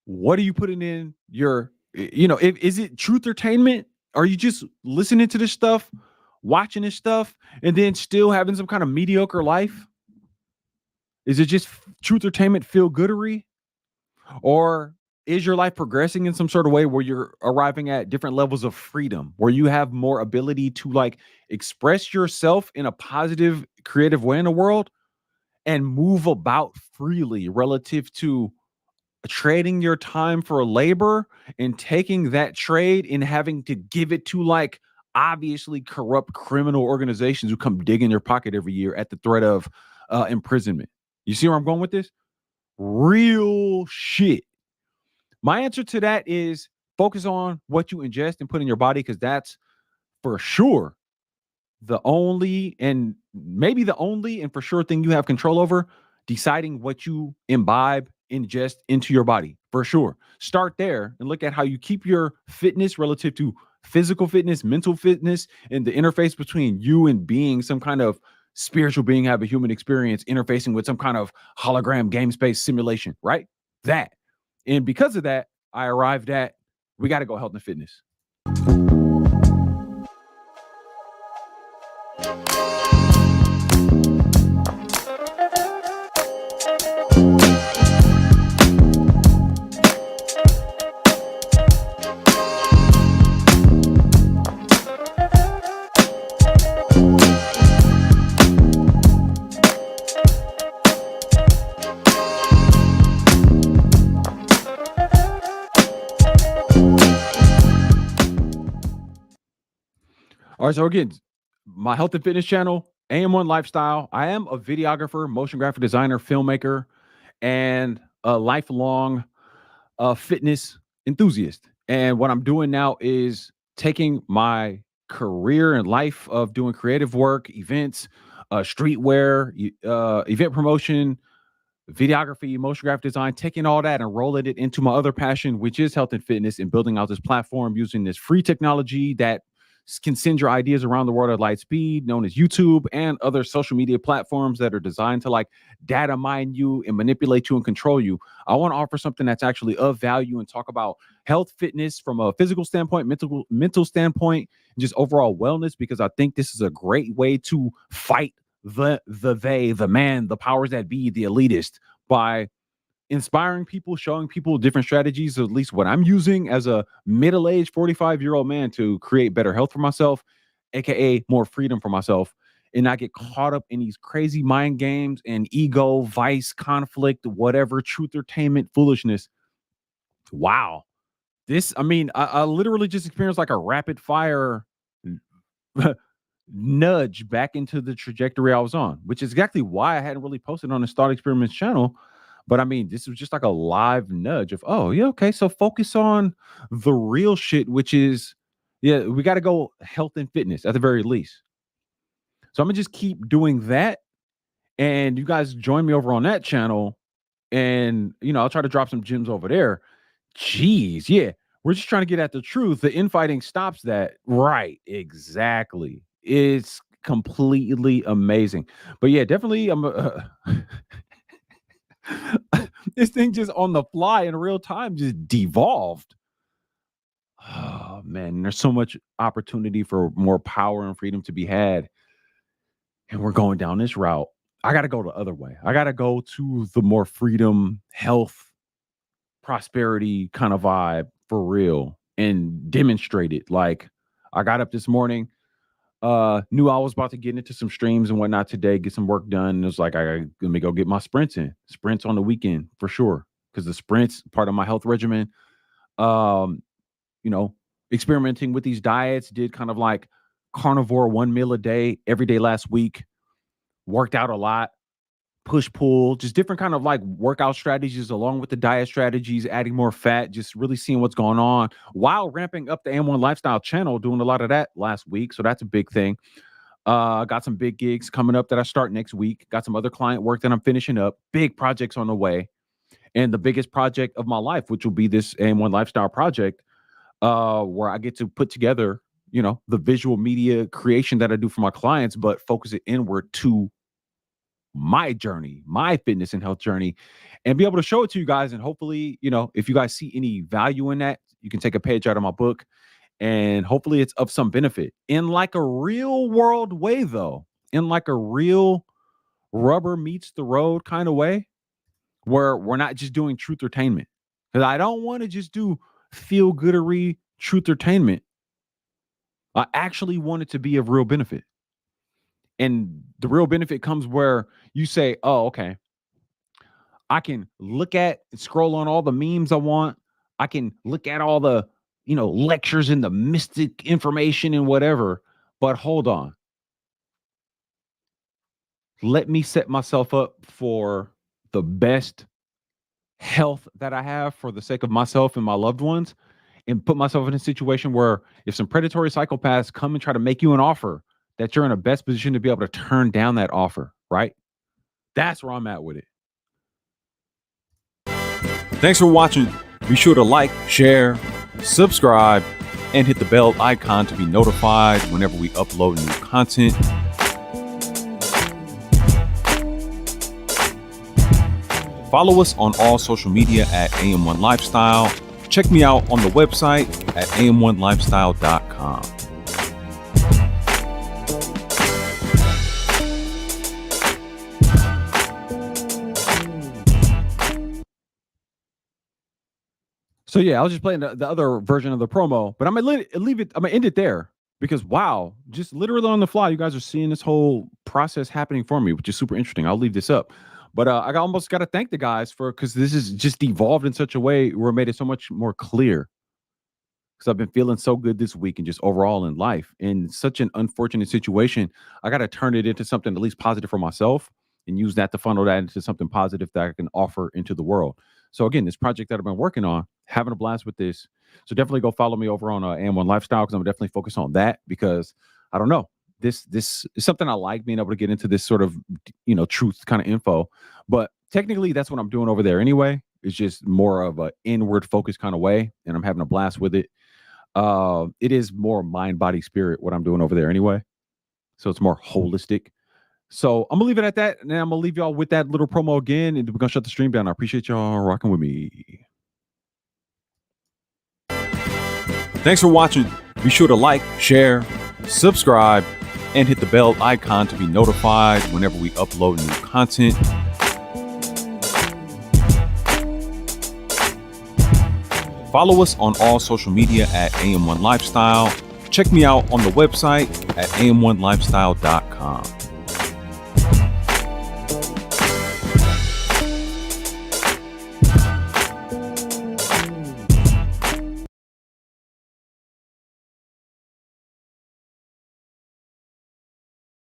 What are you putting in your, is it truth entertainment? Are you just listening to this stuff, watching this stuff, and then still having some kind of mediocre life? Is it just truth entertainment feel goodery? Or is your life progressing in some sort of way where you're arriving at different levels of freedom, where you have more ability to like express yourself in a positive, creative way in the world and move about freely relative to trading your time for labor and taking that trade and having to give it to like obviously corrupt criminal organizations who come dig in your pocket every year at the threat of imprisonment? You see where I'm going with this? Real shit. My answer to that is focus on what you ingest and put in your body, because that's for sure the only and maybe the only and for sure thing you have control over, deciding what you imbibe, ingest into your body. For sure. Start there and look at how you keep your fitness relative to physical fitness, mental fitness, and the interface between you and being some kind of spiritual being, have a human experience interfacing with some kind of hologram game space simulation, right? That. And because of that, I arrived at we got to go health and fitness. All right, so again, my health and fitness channel, AM1 Lifestyle. I am a videographer, motion graphic designer, filmmaker, and a lifelong fitness enthusiast. And what I'm doing now is taking my career and life of doing creative work, events, streetwear, event promotion, videography, motion graphic design, taking all that and rolling it into my other passion, which is health and fitness, and building out this platform using this free technology that can send your ideas around the world at light speed, known as YouTube and other social media platforms that are designed to like data mine you and manipulate you and control you. I want to offer something that's actually of value and talk about health, fitness from a physical standpoint, mental standpoint, and just overall wellness, because I think this is a great way to fight the man, the powers that be, the elitist, by inspiring people, showing people different strategies, at least what I'm using as a middle-aged 45-year-old man to create better health for myself, aka more freedom for myself, and not get caught up in these crazy mind games and ego, vice, conflict, whatever, truth entertainment foolishness. Wow. I literally just experienced like a rapid fire nudge back into the trajectory I was on, which is exactly why I hadn't really posted on the Thought Experiments channel. But I mean, this was just like a live nudge of, oh, yeah, okay, so focus on the real shit, which is, yeah, we got to go health and fitness at the very least. So I'm gonna just keep doing that. And you guys join me over on that channel. And, I'll try to drop some gems over there. Jeez, yeah. We're just trying to get at the truth. The infighting stops that. Right. Exactly. It's completely amazing. But yeah, definitely this thing just on the fly in real time just devolved. Oh man, there's so much opportunity for more power and freedom to be had. And we're going down this route. I got to go the other way. I got to go to the more freedom, health, prosperity kind of vibe for real and demonstrate it. Like I got up this morning, knew I was about to get into some streams and whatnot today, get some work done. And it was like, let me go get my sprints in. Sprints on the weekend for sure. Because the sprints part of my health regimen. Um, experimenting with these diets, did kind of like carnivore 1 meal a day every day last week, worked out a lot, push pull, just different kind of like workout strategies along with the diet strategies, adding more fat, just really seeing what's going on while ramping up the AM1 Lifestyle channel, doing a lot of that last week. So that's a big thing. Got some big gigs coming up that I start next week. Got some other client work that I'm finishing up. Big projects on the way. And the biggest project of my life, which will be this AM1 Lifestyle project, where I get to put together, the visual media creation that I do for my clients, but focus it inward to my journey, my fitness and health journey, and be able to show it to you guys. And hopefully, if you guys see any value in that, you can take a page out of my book, and hopefully it's of some benefit in like a real world way, though, in like a real rubber meets the road kind of way, where we're not just doing truth entertainment. Because I don't want to just do feel goodery truth entertainment. I actually want it to be of real benefit. And the real benefit comes where you say, oh, okay, I can look at and scroll on all the memes I want. I can look at all the, lectures and the mystic information and whatever. But hold on. Let me set myself up for the best health that I have for the sake of myself and my loved ones, and put myself in a situation where if some predatory psychopaths come and try to make you an offer, that you're in a best position to be able to turn down that offer, right? That's where I'm at with it. Thanks for watching. Be sure to like, share, subscribe, and hit the bell icon to be notified whenever we upload new content. Follow us on all social media at AM1 Lifestyle. Check me out on the website at am1lifestyle.com. So yeah, I was just playing the other version of the promo, but I'm gonna leave it. I'm gonna end it there because wow, just literally on the fly, you guys are seeing this whole process happening for me, which is super interesting. I'll leave this up, but I almost got to thank the guys because this is just evolved in such a way where it made it so much more clear. Because I've been feeling so good this week and just overall in life, in such an unfortunate situation, I got to turn it into something at least positive for myself and use that to funnel that into something positive that I can offer into the world. So again, this project that I've been working on, having a blast with this. So definitely go follow me over on AM1 Lifestyle because I'm definitely focused on that because I don't know. This is something I like, being able to get into this sort of, truth kind of info. But technically, that's what I'm doing over there anyway. It's just more of an inward focus kind of way, and I'm having a blast with it. It is more mind, body, spirit, what I'm doing over there anyway. So it's more holistic. So I'm gonna leave it at that. And then I'm gonna leave y'all with that little promo again. And we're gonna shut the stream down. I appreciate y'all rocking with me. Thanks for watching. Be sure to like, share, subscribe, and hit the bell icon to be notified whenever we upload new content. Follow us on all social media at AM1 Lifestyle. Check me out on the website at am1lifestyle.com.